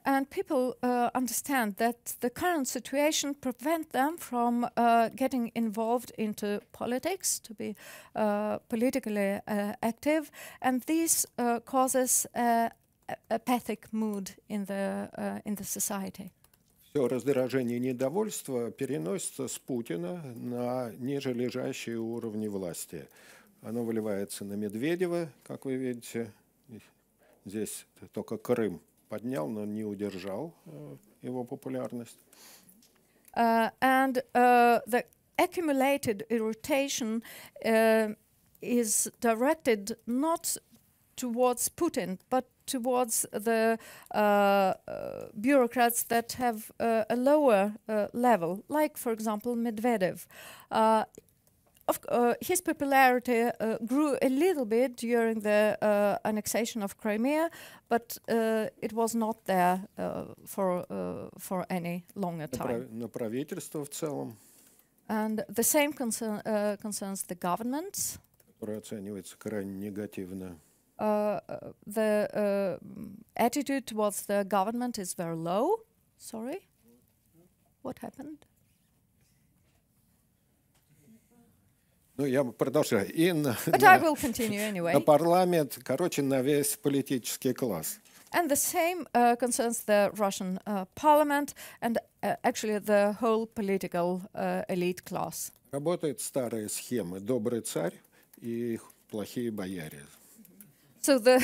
And people understand that the current situation prevents them from getting involved into politics, to be politically active, and this causes apathic mood in the society. Все раздражение и недовольство переносится с Путина на ниже лежащие уровни власти. Оно выливается на Медведева, как вы видите. Здесь только Крым поднял, но не удержал его популярность. And the accumulated irritation is directed not towards Putin, but towards the bureaucrats that have a lower level, like, for example, Medvedev. his popularity grew a little bit during the annexation of Crimea, but it was not there for any longer time. На правительство в целом, And the same concerns the governments. которое оценивается крайне негативно. The attitude towards the government is very low. Sorry? What happened? Ну, я продолжаю. И But I will continue anyway. на парламент, короче, на весь политический класс. And the same concerns the Russian parliament and actually the whole political elite class. Работают старые схемы «добрый царь» и «плохие бояре». So the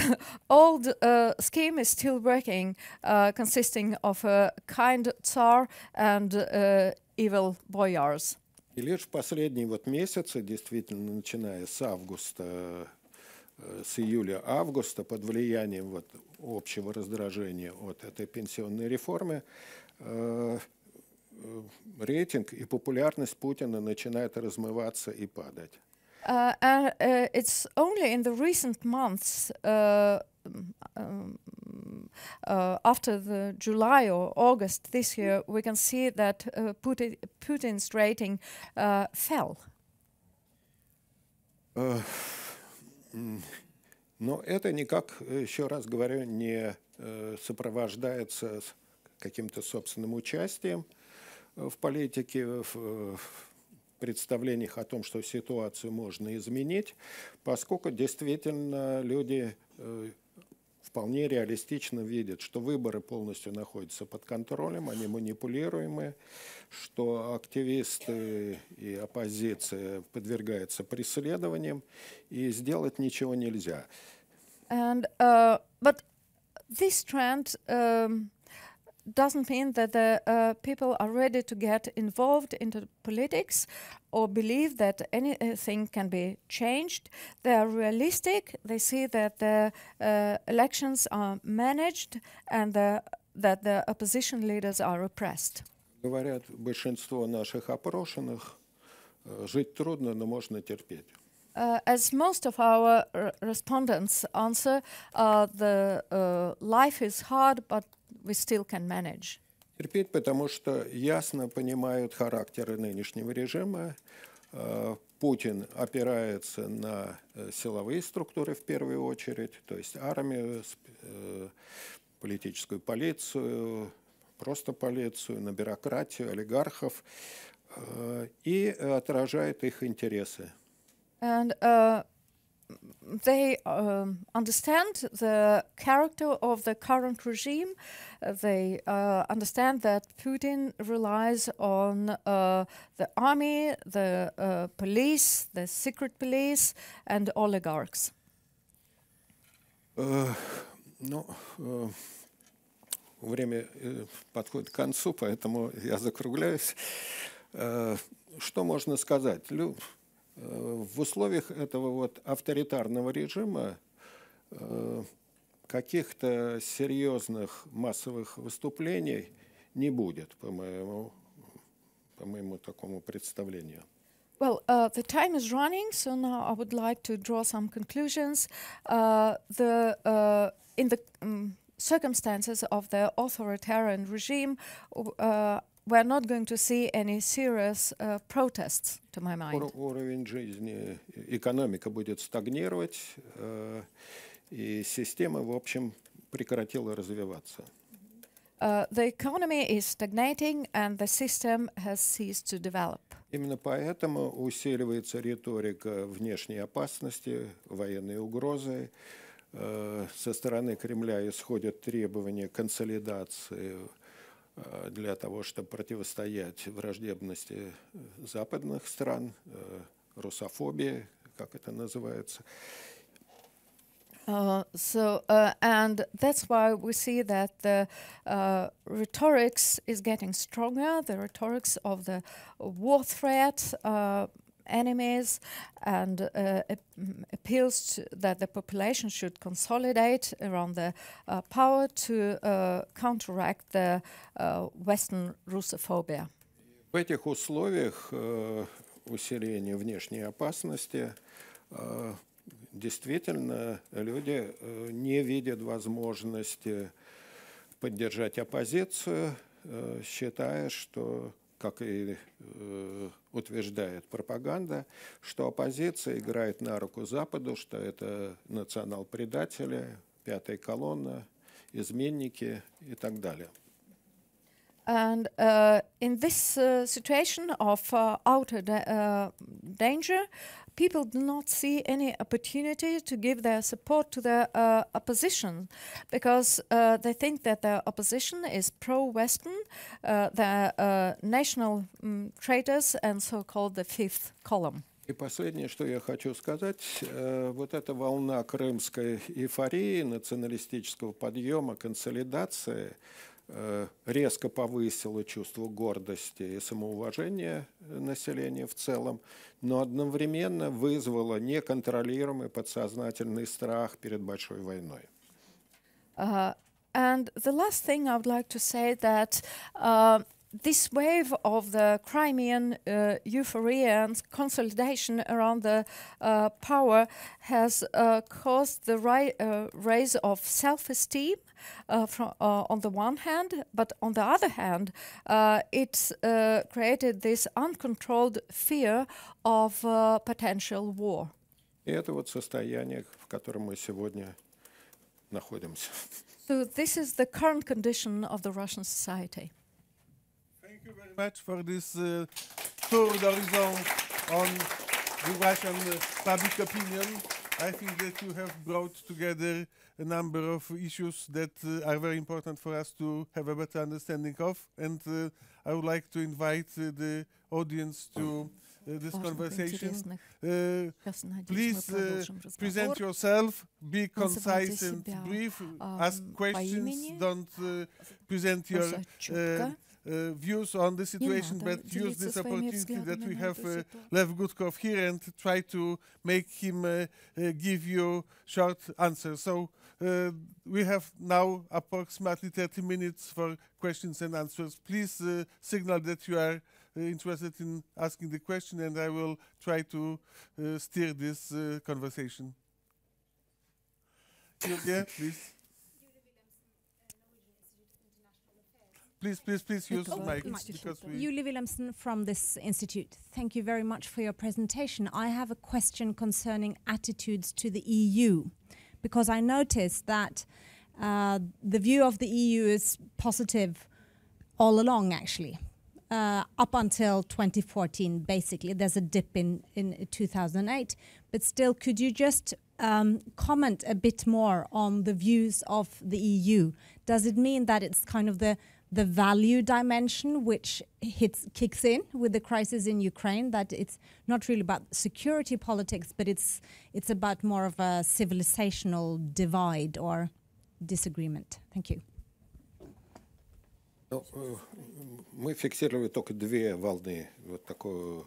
old scheme is still working, consisting of a kind Tsar and evil boyars. И лишь в последние вот месяцы, действительно, начиная с августа, с июля-августа, под влиянием вот общего раздражения от этой пенсионной реформы, рейтинг и популярность Путина начинают размываться и падать. And it's only in the recent months, after the July or August this year, we can see that Putin's rating fell. Но это никак, еще раз говорю, не сопровождается каким-то собственным участием в политике, в представлениях о том, что ситуацию можно изменить, поскольку действительно люди вполне реалистично видят, что выборы полностью находятся под контролем, они манипулируемы, что активисты и оппозиция подвергаются преследованиям, и сделать ничего нельзя. And but this trend doesn't mean that the people are ready to get involved into politics or believe that anything can be changed. They are realistic. They see that the elections are managed and that the opposition leaders are repressed. Говорят, большинство наших опрошенных, жить трудно, но можно терпеть. As most of our respondents answer, the life is hard, but we still can manage. Терпеть, потому что ясно понимают характер нынешнего режима. Путин опирается на силовые структуры в первую очередь, то есть армию, политическую полицию, просто полицию, на бюрократию, олигархов, и отражает их интересы. And they understand the character of the current regime. They understand that Putin relies on the army, the police, the secret police, and oligarchs. Время подходит к концу, поэтому я закругляюсь. Что можно сказать? В условиях этого вот авторитарного режима каких-то серьезных массовых выступлений не будет, по моему такому представлению. Well, the time is running, so now I would like to draw some conclusions. In the circumstances of the authoritarian regime, we're not going to see any serious protests, to my mind. Уровень жизни, экономика будет стагнировать, и система, в общем, прекратила развиваться. The economy is stagnating and the system has ceased to develop. Именно поэтому усиливается риторика внешней опасности, военной угрозы. Со стороны Кремля исходят требования консолидации для того, чтобы противостоять враждебности западных стран, русофобии, как это называется. And that's why we see that the rhetorics is getting stronger, the rhetorics of the war threat, enemies, and appeals that the population should consolidate around the power to counteract the Western Russophobia. В этих условиях усиления внешней опасности, действительно люди не видят возможности поддержать оппозицию, считая, что, как и утверждает пропаганда, что оппозиция играет на руку Западу, что это национал-предатели, пятая колонна, изменники и так далее. And in this situation of outer danger, people do not see any opportunity to give their support to the opposition, because they think that the opposition is pro-Western, the national traitors and so-called the fifth column. И последнее, что я хочу сказать, вот эта волна крымской эйфории, националистического подъема, консолидации резко повысила чувство гордости и самоуважения населения в целом, но одновременно вызвала неконтролируемый подсознательный страх перед большой войной. And the last thing I would like to say that this wave of the Crimean euphoria and consolidation around the power has caused the rise of self-esteem on the one hand, but on the other hand, it's created this uncontrolled fear of potential war. И это вот состояние, в котором мы сегодня находимся. So this is the current condition of the Russian society. Thank you very much for this tour d'horizon on the Russian public opinion. I think that you have brought together a number of issues that are very important for us to have a better understanding of. And I would like to invite the audience to this conversation. Please present yourself, be concise and brief, ask questions, don't present your views on the situation, but use this opportunity that we have Lev Gudkov here and try to make him give you short answers. So we have now approximately 30 minutes for questions and answers. Please signal that you are interested in asking the question, and I will try to steer this conversation. Yeah, please. Please use the mic. Julie Wilhelmsen from this institute. Thank you very much for your presentation. I have a question concerning attitudes to the EU, because I noticed that the view of the EU is positive all along, actually, up until 2014, basically. There's a dip in 2008. But still, could you just comment a bit more on the views of the EU? Does it mean that it's kind of the value dimension which kicks in with the crisis in Ukraine, that it's not really about security politics, but it's about more of a civilizational divide or disagreement? Thank you. Мы фиксировали только две волны вот такого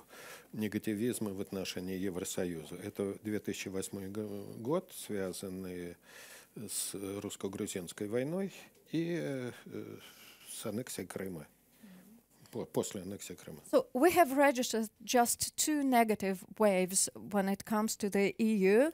негативизма в отношении Евросоюза. Это 2008 год, связанный с русско-грузинской войной, и с аннексией Крыма, после аннексии Крыма. So we have registered just two negative waves when it comes to the EU.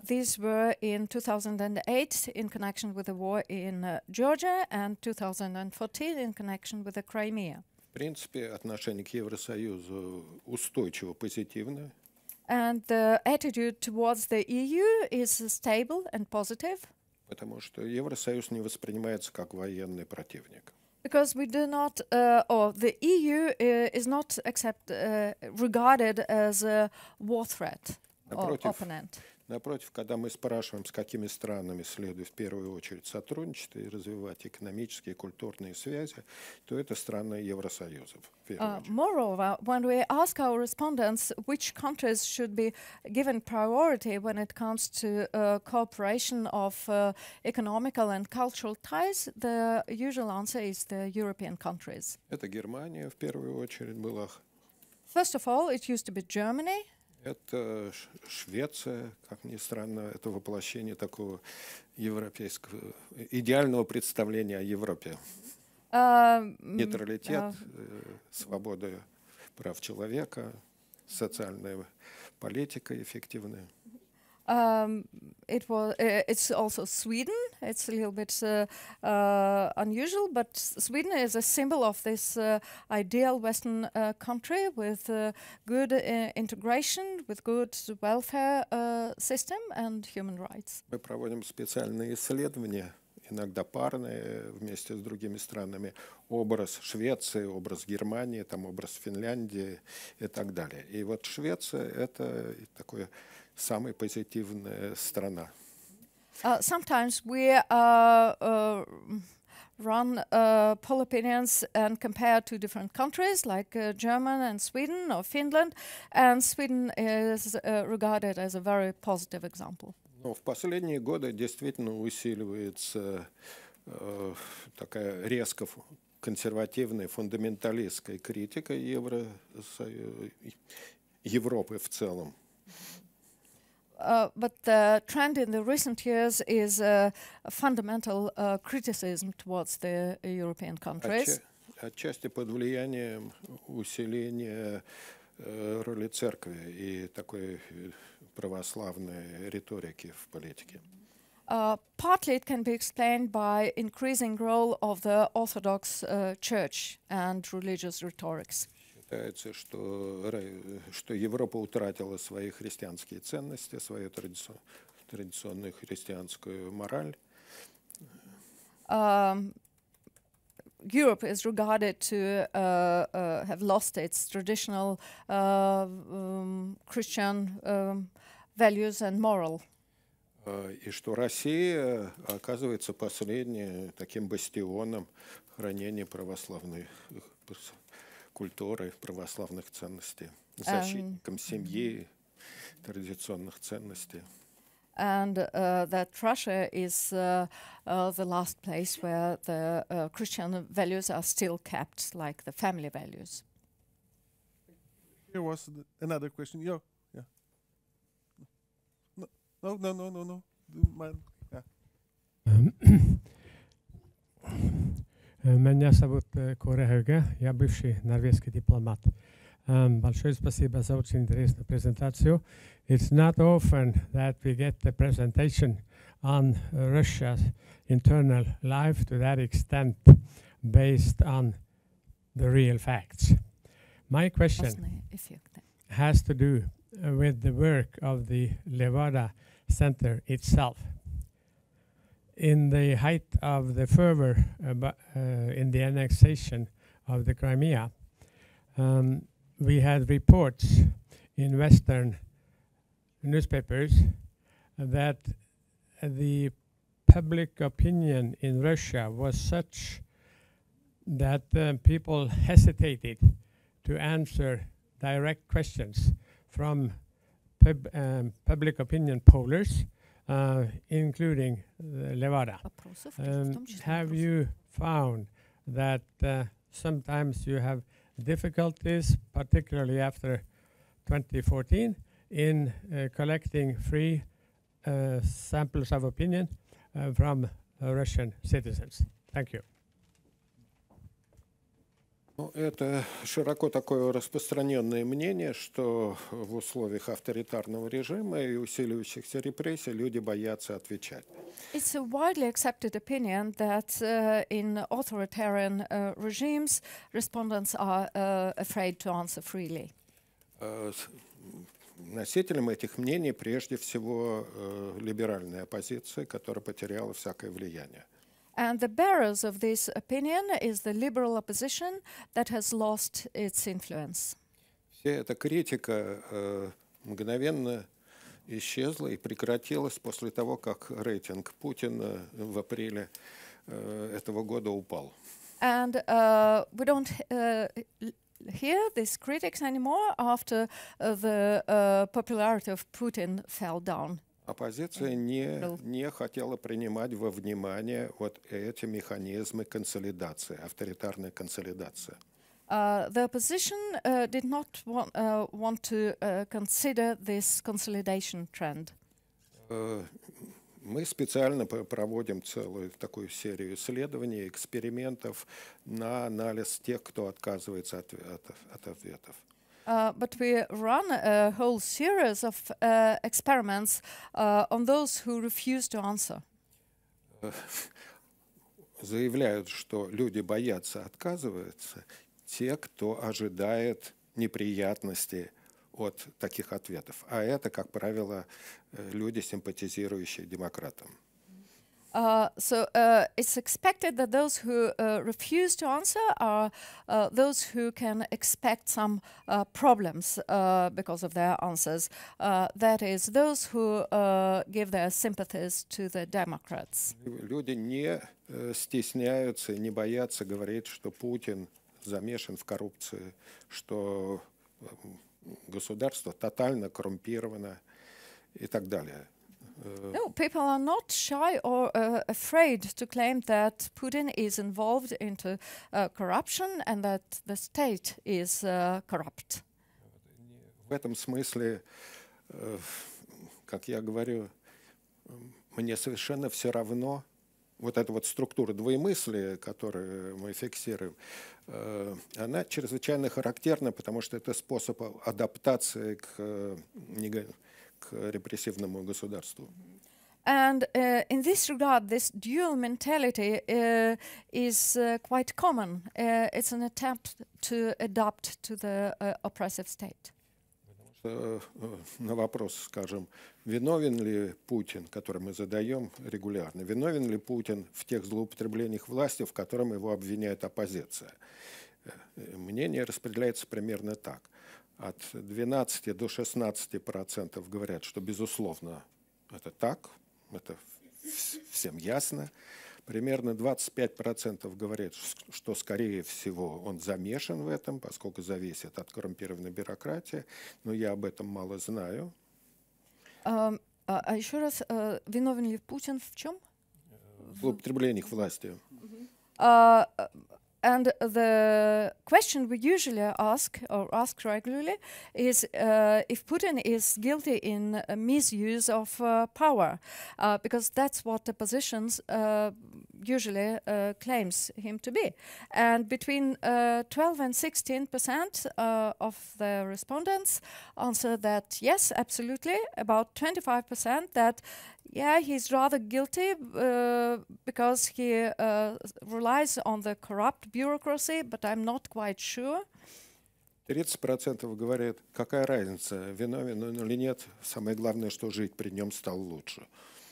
These were in 2008 in connection with the war in Georgia and 2014 in connection with the Crimea. В принципе, отношение к Евросоюзу устойчиво позитивное. And the attitude towards the EU is stable and positive. Потому что Евросоюз не воспринимается как военный противник. Because we do not, or the EU is not regarded as a war threat or opponent. Напротив, когда мы спрашиваем, с какими странами следует в первую очередь сотрудничать и развивать экономические и культурные связи, то это страны Евросоюза. Moreover, when we ask our respondents which countries should be given priority when it comes to cooperation of economical and cultural ties, the usual answer is the European countries. Это Германия в первую очередь была. First of all, it used to be Germany. Это Швеция, как ни странно, это воплощение такого европейского идеального представления о Европе. Нейтралитет, свобода прав человека, социальная политика эффективная. It's also Sweden. It's a little bit unusual, but Sweden is a symbol of this ideal Western country with good integration, with good welfare system and human rights. Мы проводим специальные исследования, иногда парные, вместе с другими странами. Образ Швеции, образ Германии, там образ Финляндии и так далее. И вот Швеция — это такое самая позитивная страна. Sometimes we run poll opinions and compare two different countries like Germany and Sweden or Finland, and Sweden is regarded as a very positive example. Но в последние годы действительно усиливается такая резко консервативная, фундаменталистская критика Европы в целом. But the trend in the recent years is a fundamental criticism towards the European countries. Отчасти под влиянием усиления роли церкви и такой православной риторики в политике. Partly it can be explained by increasing role of the Orthodox Church and religious rhetorics. Считается, что Европа утратила свои христианские ценности, свою традиционную христианскую мораль. Europe is regarded to have lost its traditional Christian values and moral. И что Россия оказывается последним таким бастионом хранения православной культуры, православных ценностей, защитником семьи, традиционных ценностей. And that Russia is the last place where the Christian values are still kept, like the family values. Here was another question. Yeah. No. Yeah. Меня зовут Коре Хёге, я бывший норвежский дипломат. Большое спасибо за очень интересную презентацию. It's not often that we get the presentation on Russia's internal life to that extent based on the real facts. My question has to do with the work of the Levada Centre itself. In the height of the fervor in the annexation of the Crimea, we had reports in Western newspapers that the public opinion in Russia was such that people hesitated to answer direct questions from public opinion pollers, including Levada. Have you found that sometimes you have difficulties, particularly after 2014, in collecting free samples of opinion from Russian citizens? Thank you. Это широко такое распространенное мнение, что в условиях авторитарного режима и усиливающихся репрессий люди боятся отвечать. It's a widely accepted opinion that in authoritarian regimes, respondents are afraid to answer freely. Носителем этих мнений прежде всего либеральная оппозиция, которая потеряла всякое влияние. And the bearers of this opinion is the liberal opposition that has lost its influence. Вся эта критика мгновенно исчезла и прекратилась после того, как рейтинг Путина в апреле этого года упал. And we don't hear these critics anymore after the popularity of Putin fell down. Оппозиция не хотела принимать во внимание вот эти механизмы консолидации, авторитарной консолидации. The opposition did not want to consider this consolidation trend. Мы специально проводим целую такую серию исследований, экспериментов на анализ тех, кто отказывается от ответов. But we run a whole series of experiments on those who refuse to answer. Заявляют, что люди боятся, отказываются те, кто ожидает неприятностей от таких ответов. А это, как правило, люди, симпатизирующие демократам. So it's expected that those who refuse to answer are those who can expect some problems because of their answers. That is, those who give their sympathies to the Democrats. Люди не стесняются и не боятся говорить, что Путин замешан в коррупции, что государство тотально коррумпировано и так далее. No, people are not shy or afraid to claim that Putin is involved into corruption and that the state is corrupt. В этом смысле, как я говорю, мне совершенно все равно. Вот эта вот структура двоемыслия, которую мы фиксируем, она чрезвычайно характерна, потому что это способ адаптации к репрессивному государству. And in this regard, this dual mentality is quite common. It's an attempt to adapt to the oppressive state. На вопрос, скажем, виновен ли Путин, который мы задаем регулярно, виновен ли Путин в тех злоупотреблениях власти, в котором его обвиняет оппозиция? Мнение распределяется примерно так. От 12 до 16% говорят, что, безусловно, это так, это всем ясно. Примерно 25% говорят, что, скорее всего, он замешан в этом, поскольку зависит от коррумпированной бюрократии, но я об этом мало знаю. А еще раз, виновен ли Путин в чем? В злоупотреблениях власти. And the question we usually ask, or ask regularly, is if Putin is guilty in misuse of power, because that's what the opposition usually claims him to be. And between 12 and 16% of the respondents answer that yes, absolutely. About 25% that yeah, he's rather guilty because he relies on the corrupt bureaucracy, but I'm not quite sure. 30% говорят, какая разница, виновен он или нет, самое главное, что жить при нем стало лучше.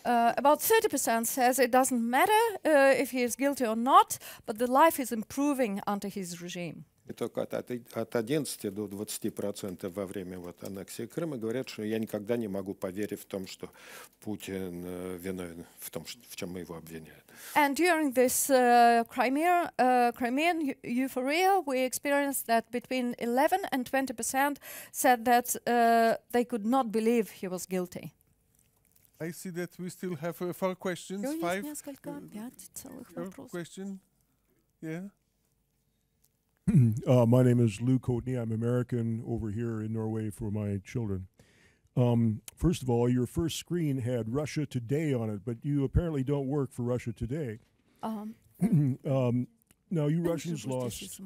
About 30% says it doesn't matter if he is guilty or not, but the life is improving under his regime. И только от 11 до 20% во время вот аннексии Крыма говорят, что я никогда не могу поверить в том, что Путин виновен в том, в чем мы его обвиняют. And during this Crimean euphoria, we experienced that between 11 and 20% said that they could not believe he was guilty. I see that we still have 4 questions. 5 questions. Yeah. My name is Lou Coatney. I'm American over here in Norway for my children. First of all, your first screen had Russia Today on it, but you apparently don't work for Russia Today. Now, you Russians lost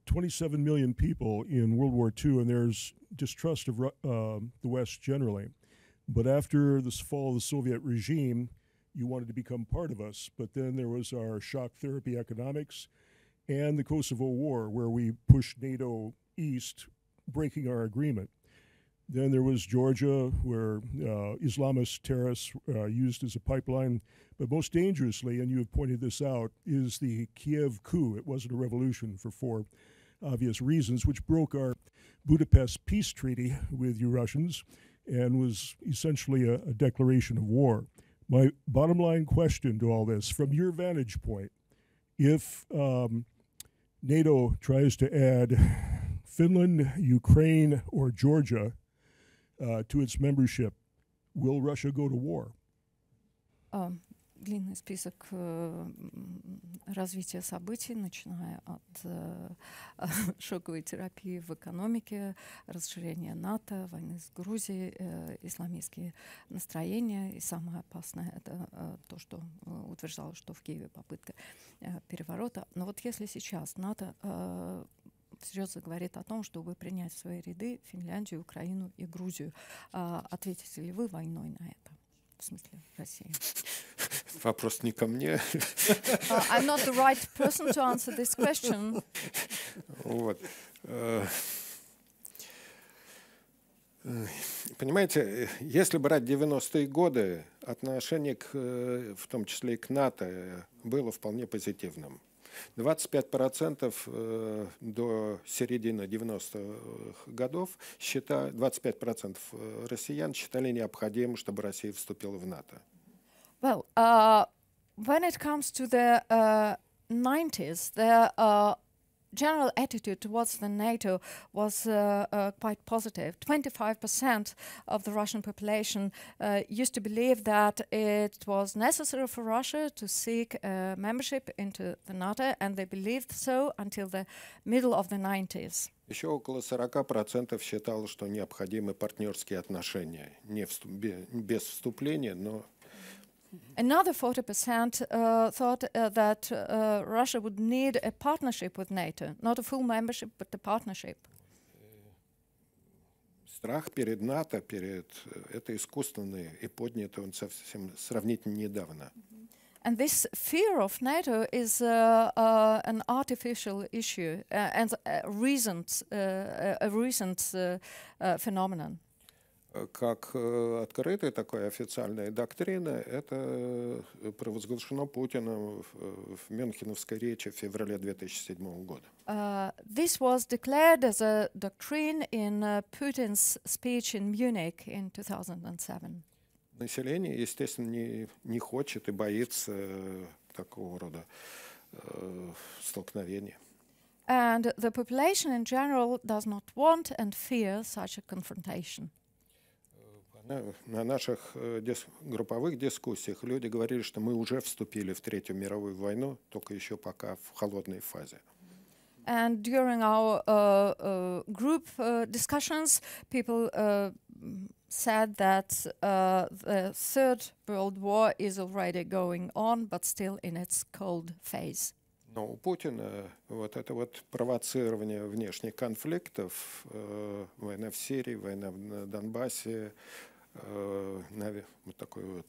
27 million people in World War II, and there's distrust of the West generally. But after the fall of the Soviet regime, you wanted to become part of us. But then there was our shock therapy economics and the Kosovo War, where we pushed NATO east, breaking our agreement. Then there was Georgia, where Islamist terrorists used as a pipeline. But most dangerously, and you have pointed this out, is the Kiev coup. It wasn't a revolution for 4 obvious reasons, which broke our Budapest peace treaty with you Russians and was essentially a declaration of war. My bottom line question to all this, from your vantage point, if NATO tries to add Finland, Ukraine, or Georgia to its membership, will Russia go to war? Длинный список развития событий, начиная от шоковой терапии в экономике, расширения НАТО, войны с Грузией, исламистские настроения. И самое опасное — это то, что утверждалось, что в Киеве попытка переворота. Но вот если сейчас НАТО всерьез говорит о том, чтобы принять в свои ряды Финляндию, Украину и Грузию. Ответите ли вы войной на это? В смысле России? Вопрос не ко мне. I'm not the right person to answer this question. Вот. Понимаете, если брать 90-е годы, отношение в том числе и к НАТО было вполне позитивным. 25% до середины 90-х годов 25% россиян считали необходимым, чтобы Россия вступила в НАТО. Well, when it comes to the 90s, the general attitude towards the NATO was quite positive. 25% of the Russian population used to believe that it was necessary for Russia to seek membership into the NATO, and they believed so until the middle of the 90s. Еще около 40% считало, что необходимы партнерские отношения, без вступления, но Another 40% thought that Russia would need a partnership with NATO, not a full membership, but a partnership. Страх перед НАТО, это искусственный и поднят он совсем сравнительно недавно. And this fear of NATO is an artificial issue and a recent phenomenon. Как открытая такая официальная доктрина, это провозглашено Путиным в Мюнхеновской речи в феврале 2007 года. This was declared as a doctrine in Putin's speech in Munich in 2007. Население, естественно, не хочет и боится такого рода столкновения. And the population in general does not want and fear such a confrontation. На наших групповых дискуссиях люди говорили, что мы уже вступили в Третью мировую войну, только еще пока в холодной фазе. And during our group discussions, people said that the Third World War is already going on, but still in its cold phase. Но у Путина вот это вот провоцирование внешних конфликтов, война в Сирии, война на Донбассе, вот такое вот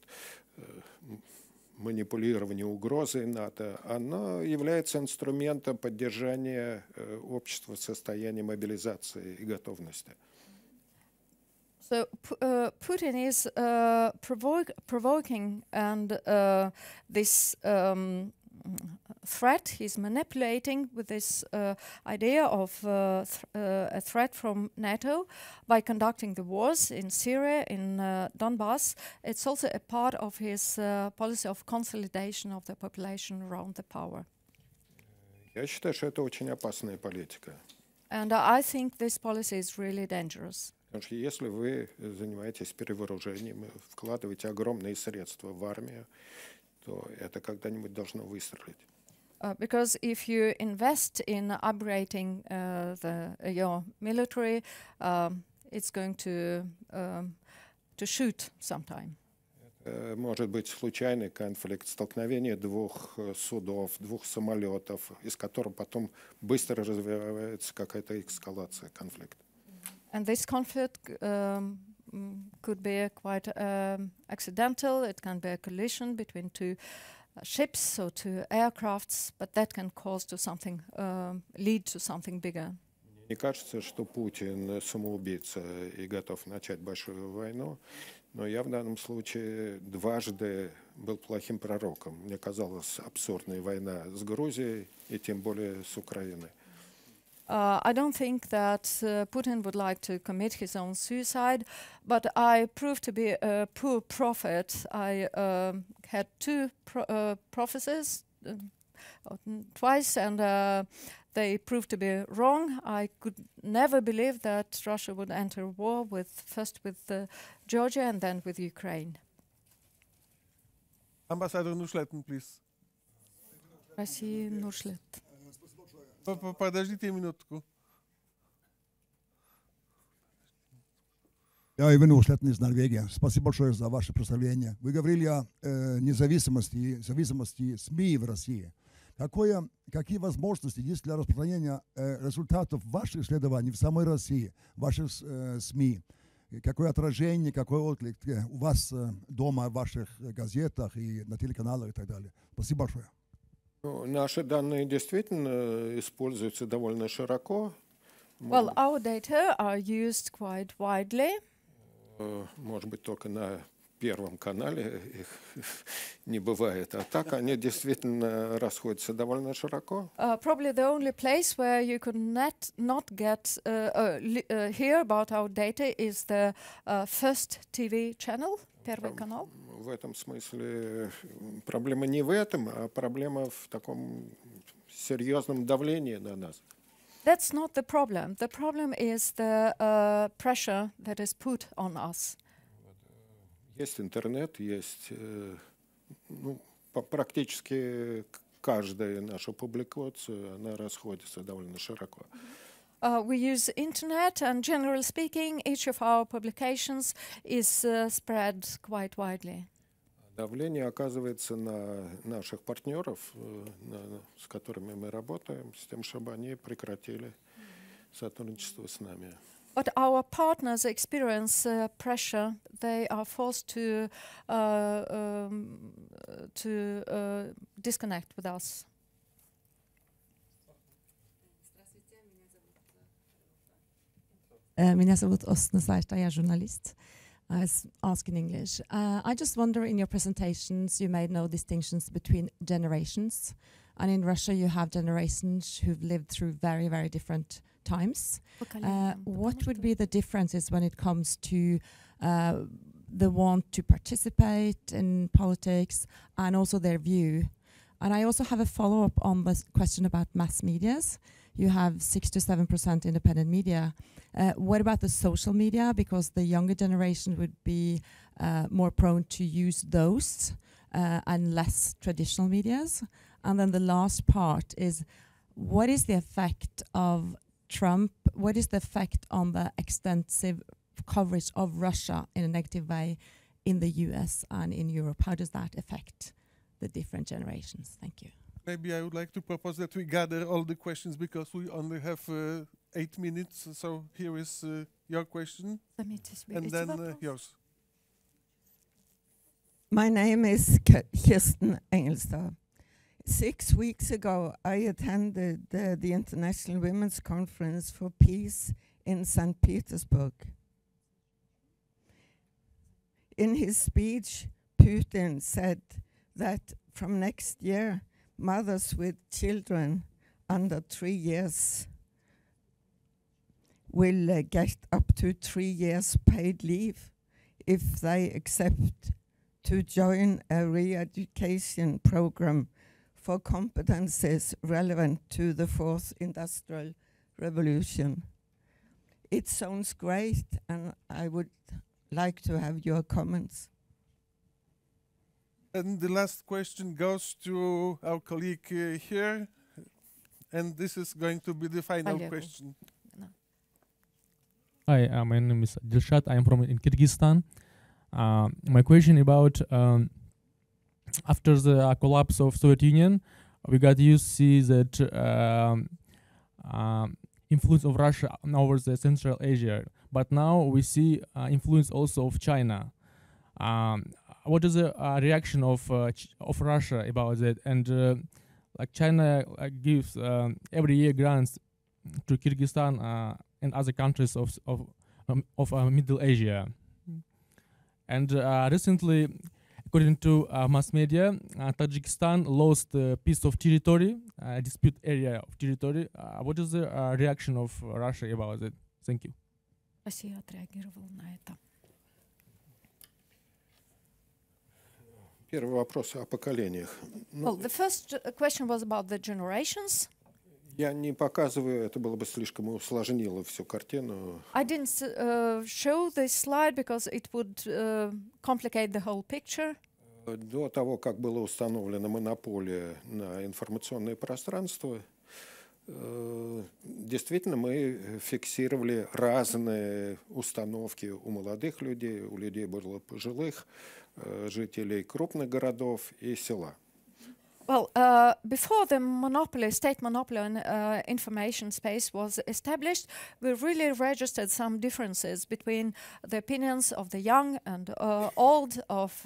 манипулирование угрозой НАТО, оно является инструментом поддержания общества в состоянии мобилизации и готовности. So Putin is provoking, and this threat he's manipulating with this idea of a threat from NATO by conducting the wars in Syria, in Donbass. It's also a part of his policy of consolidation of the population around the power. Я считаю, что это очень опасная политика. And I think this policy is really dangerous. Потому что если вы занимаетесь перевооружением, вкладываете огромные средства в армию, то это когда-нибудь должно выстрелить. Because if you invest in upgrading your military, it's going to shoot sometime. Может быть случайный конфликт, столкновение двух судов, двух самолетов, из которого потом быстро развивается какая-то эскалация конфликта. And this conflict could be quite accidental. It can be a collision between two ships or two aircrafts, but that can cause to something, lead to something bigger. Мне кажется, что Путин самоубийца и готов начать большую войну, но я в данном случае дважды был плохим пророком. Мне казалась абсурдная война с Грузией и тем более с Украиной. I don't think that Putin would like to commit his own suicide, but I proved to be a poor prophet. I had two prophecies twice, and they proved to be wrong. I could never believe that Russia would enter war first with Georgia and then with Ukraine. Ambassador Nushletten, please. Россия, Нуршлет. Подождите минутку. Я Иван Ушлетн из Норвегии. Спасибо большое за ваше представление. Вы говорили о независимости СМИ в России. Какие возможности есть для распространения результатов ваших исследований в самой России, в ваших СМИ? Какое отражение, какой отклик у вас дома, в ваших газетах и на телеканалах и так далее? Спасибо большое. Ну, наши данные действительно используются довольно широко. Well, our data are used quite widely. Может быть, только на Первом канале их не бывает. А так они действительно расходятся довольно широко. Probably the only place where you could not get hear about our data is the first TV channel, Первый канал. В этом смысле проблема не в этом, а проблема в таком серьезном давлении на нас. That's not the problem. The problem is the pressure that is put on us. Есть интернет, есть практически каждая наша публикация, она расходится довольно широко. We use internet, and generally speaking, each of our publications is spread quite widely. Давление оказывается на наших партнеров, с которыми мы работаем, с тем, чтобы они прекратили сотрудничество с нами. But our partners experience pressure. They are forced to disconnect with us. Меня зовут Осна Сайта, я журналист. I ask in English. I just wonder, in your presentations, you made no distinctions between generations. And in Russia, you have generations who've lived through very, very different times. What would be the differences when it comes to the want to participate in politics and also their view? And I also have a follow-up on this question about mass medias. You have 6 to 7% independent media. What about the social media? Because the younger generation would be more prone to use those and less traditional medias. And then the last part is, what is the effect of Trump? What is the effect on the extensive coverage of Russia in a negative way in the US and in Europe? How does that affect the different generations? Thank you. Maybe I would like to propose that we gather all the questions because we only have 8 minutes. So here is your question, and then yours. My name is Kirsten Engelstad. 6 weeks ago, I attended the International Women's Conference for Peace in St. Petersburg. In his speech, Putin said that from next year, mothers with children under 3 years will get up to 3 years paid leave if they accept to join a re-education program for competences relevant to the fourth industrial revolution. It sounds great, and I would like to have your comments. And the last question goes to our colleague here, and this is going to be the final question. Hi, my name is Dilshad. I am from Kyrgyzstan. My question about after the collapse of Soviet Union, we got used to see that influence of Russia over the Central Asia, but now we see influence also of China. What is the reaction of Russia about that? And like China gives every year grants to Kyrgyzstan and other countries of Middle Asia. And recently, according to mass media, Tajikistan lost a piece of territory, a dispute area of territory. What is the reaction of Russia about it? Thank you. Россия отреагировала на это. Первый вопрос о поколениях. Well, the first question was about the generations. Я не показываю, это было бы слишком усложнило всю картину. I didn't show this slide because it would complicate the whole picture. До того, как была установлена монополия на информационное пространство, действительно мы фиксировали разные установки у молодых людей, у людей более пожилых, жителей крупных городов и села. Well, before the state monopoly on information space was established, we really registered some differences between the opinions of the young and old, of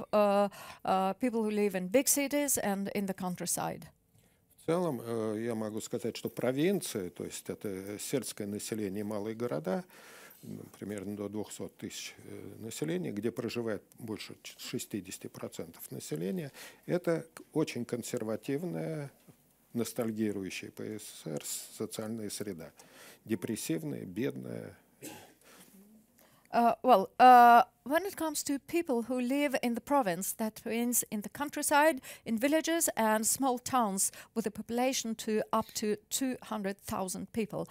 people who live in big cities and in the countryside. В целом, я могу сказать, что провинции, то есть это сельское население, малые города, примерно до 200 тысяч населения, где проживает больше 60% населения, это очень консервативная, ностальгирующая по СССР социальная среда. Депрессивная, бедная. When it comes to people who live in the province, that means in the countryside, in villages and small towns with a population to up to 200,000 people,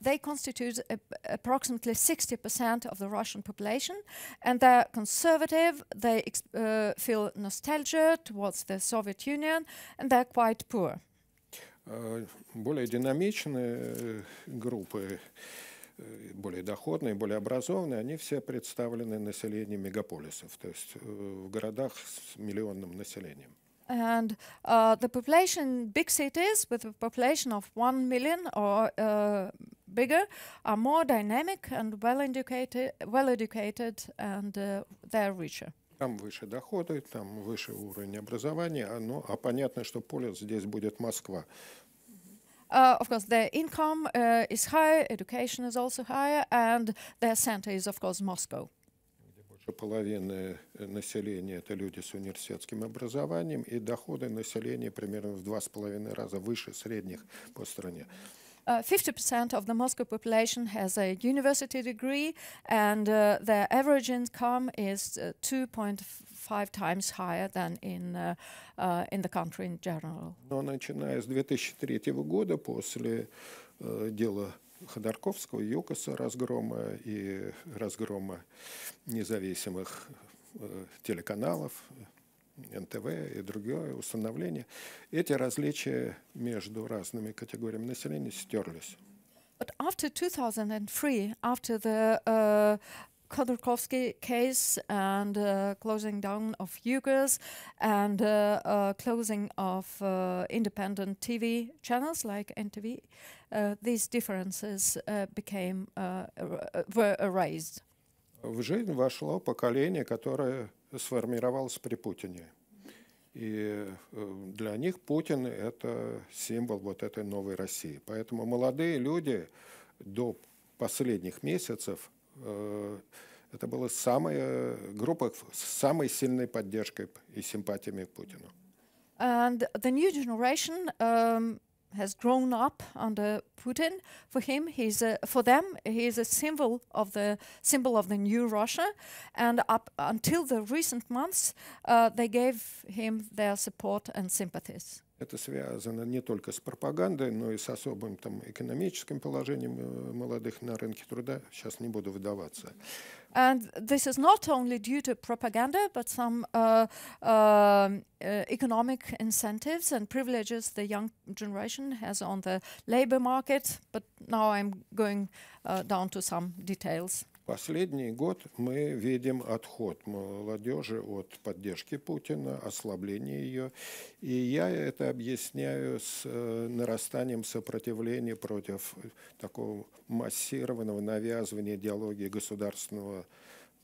they constitute approximately 60% of the Russian population, and they're conservative, they feel nostalgia towards the Soviet Union, and they're quite poor. Более динамичные группы, более доходные, более образованные, они все представлены населением мегаполисов, то есть в городах с миллионным населением. And the population in big cities with a population of 1 million or bigger are more dynamic and well-educated and they're richer. Там выше доходы, там выше уровень образования, а понятно, что полис здесь будет Москва. Of course, their income is higher, education is also higher, and their center is, of course, Moscow. Больше половины населения – это люди с университетским образованием, и доходы населения примерно в 2,5 раза выше средних по стране. 50% of the Moscow population has a university degree, and their average income is 2.5 times higher than in the country in general. Но начиная с 2003 года, после дела Ходорковского, ЮКОСа, разгрома и разгрома независимых телеканалов, НТВ и другое установление, эти различия между разными категориями населения стерлись. But after 2003, after the Khodorkovsky case and closing down of UGAs and closing of independent TV channels like NTV, these differences were erased. В жизнь вошло поколение, которое сформировалось при Путине. И для них Путин – это символ вот этой новой России. Поэтому молодые люди до последних месяцев это была группа с самой сильной поддержкой и симпатиями к Путину. And the new generation has grown up under Putin. For them, he is a symbol of the new Russia. And up until the recent months, they gave him their support and sympathies. Это связано не только с пропагандой, но и с особым экономическим положением молодых на рынке труда. Сейчас не буду вдаваться. And this is not only due to propaganda, but some economic incentives and privileges the young generation has on the labor market. But now I'm going down to some details. Последний год мы видим отход молодежи от поддержки Путина, ослабление ее. И я это объясняю с нарастанием сопротивления против такого массированного навязывания идеологии государственного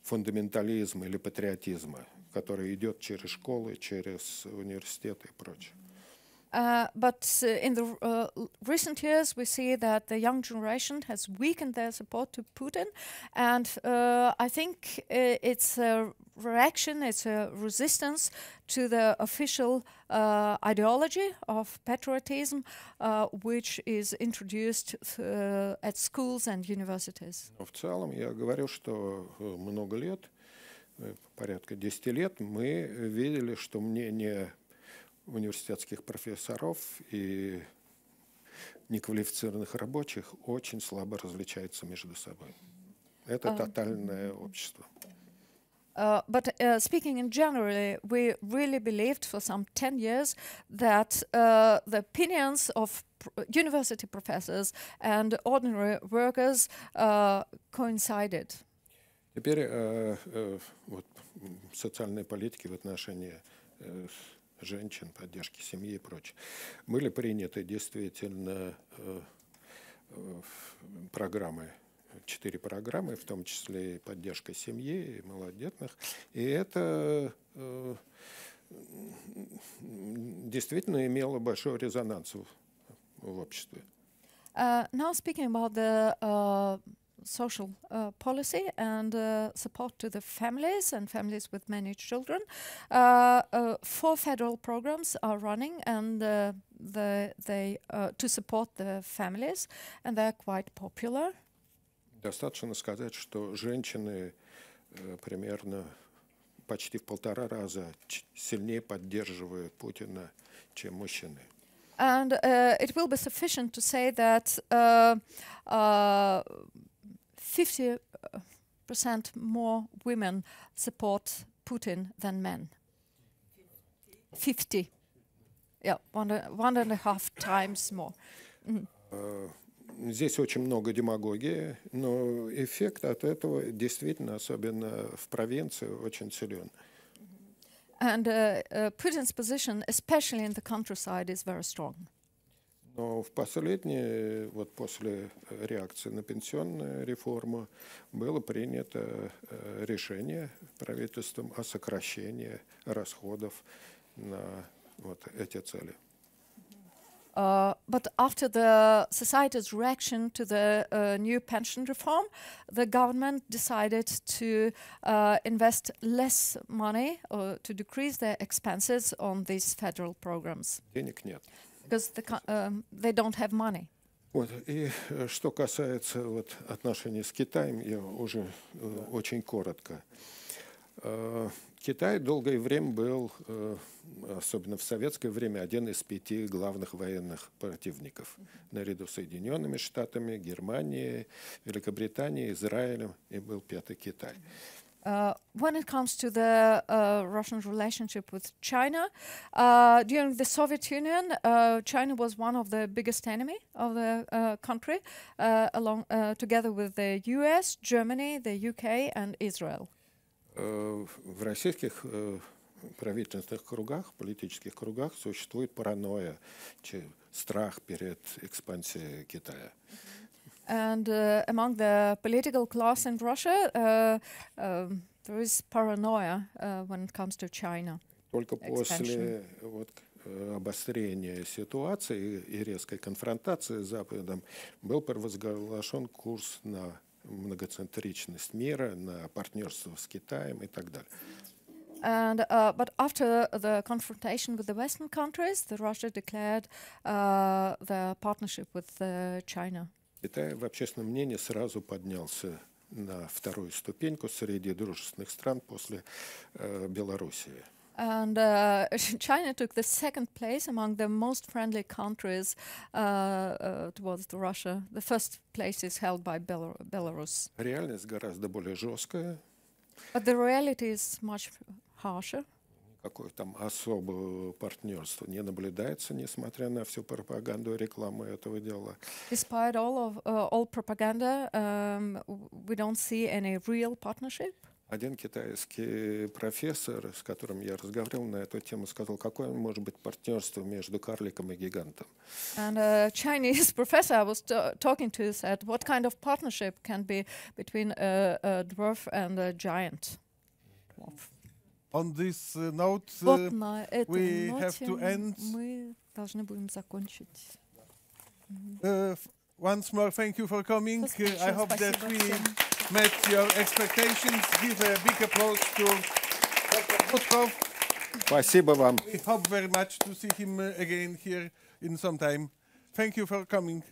фундаментализма или патриотизма, который идет через школы, через университеты и прочее. But in the recent years, we see that the young generation has weakened their support to Putin, and I think it's a reaction, it's a resistance to the official ideology of patriotism, which is introduced at schools and universities. В целом, я говорю, что много лет, порядка 10 лет, мы видели, что мнение университетских профессоров и неквалифицированных рабочих очень слабо различаются между собой. Это тотальное общество. But speaking in general, we really believed for some 10 years that the opinions of university professors and ordinary workers coincided. Теперь вот, социальной политики в отношении женщин, поддержки семьи и прочее. Были приняты действительно программы, 4 программы, в том числе и поддержка семьи, и малодетных. И это действительно имело большой резонанс в обществе. Now speaking about the social policy and support to the families and families with many children, 4 federal programs are running and they to support the families, and they're quite popular. Достаточно сказать, что женщины примерно почти в 1,5 раза сильнее поддерживают Путина, чем мужчины. And it will be sufficient to say that 50% more women support Putin than men. 50. Yeah, one and a half times more. Здесь очень много демагогии, но эффект от этого действительно, особенно в провинции, очень силен. And Putin's position, especially in the countryside, is very strong. Но в последние, вот после реакции на пенсионную реформу, было принято решение правительством о сокращении расходов на вот эти цели. But after the society's reaction to the new pension reform, the government decided to invest less money or to decrease their expenses on these federal programs. Денег нет. Because they don't have money. Вот. И что касается вот отношений с Китаем, я уже очень коротко. Китай долгое время был, особенно в советское время, один из 5 главных военных противников, наряду с Соединенными Штатами, Германией, Великобританией, Израилем, и был 5-й Китай. When it comes to the Russian relationship with China, during the Soviet Union, China was one of the biggest enemy of the country, together with the US, Germany, the UK, and Israel. В российских правительственных кругах, политических кругах существует паранойя, страх перед экспансией Китая. And among the political class in Russia, there is paranoia when it comes to China. Только после обострения ситуации и резкой конфронтации с Западом был провозглашен курс на многоцентричность мира, на партнерство с Китаем и так далее. And but after the confrontation with the Western countries, Russia declared the partnership with China. Китай в общественном мнении сразу поднялся на 2-ю ступеньку среди дружественных стран после Белоруссии. And China took the 2nd place among the most friendly countries towards Russia. The 1st place is held by Belarus. Реальность гораздо более жесткая. But the reality is much harsher. Какое там особое партнерство не наблюдается, несмотря на всю пропаганду и рекламу этого дела. Despite all propaganda, we don't see any real partnership. Один китайский профессор, с которым я разговаривал на эту тему, сказал, какое может быть партнерство между карликом и гигантом. And a Chinese professor I was talking to said, what kind of partnership can be between a dwarf and a giant? Dwarf. On this note, we have to end. Мы должны будем закончить. Once more, thank you for coming. I hope that we met your expectations. Give a big applause to Dr. Gudkov. Спасибо вам. We hope very much to see him again here in some time. Thank you for coming.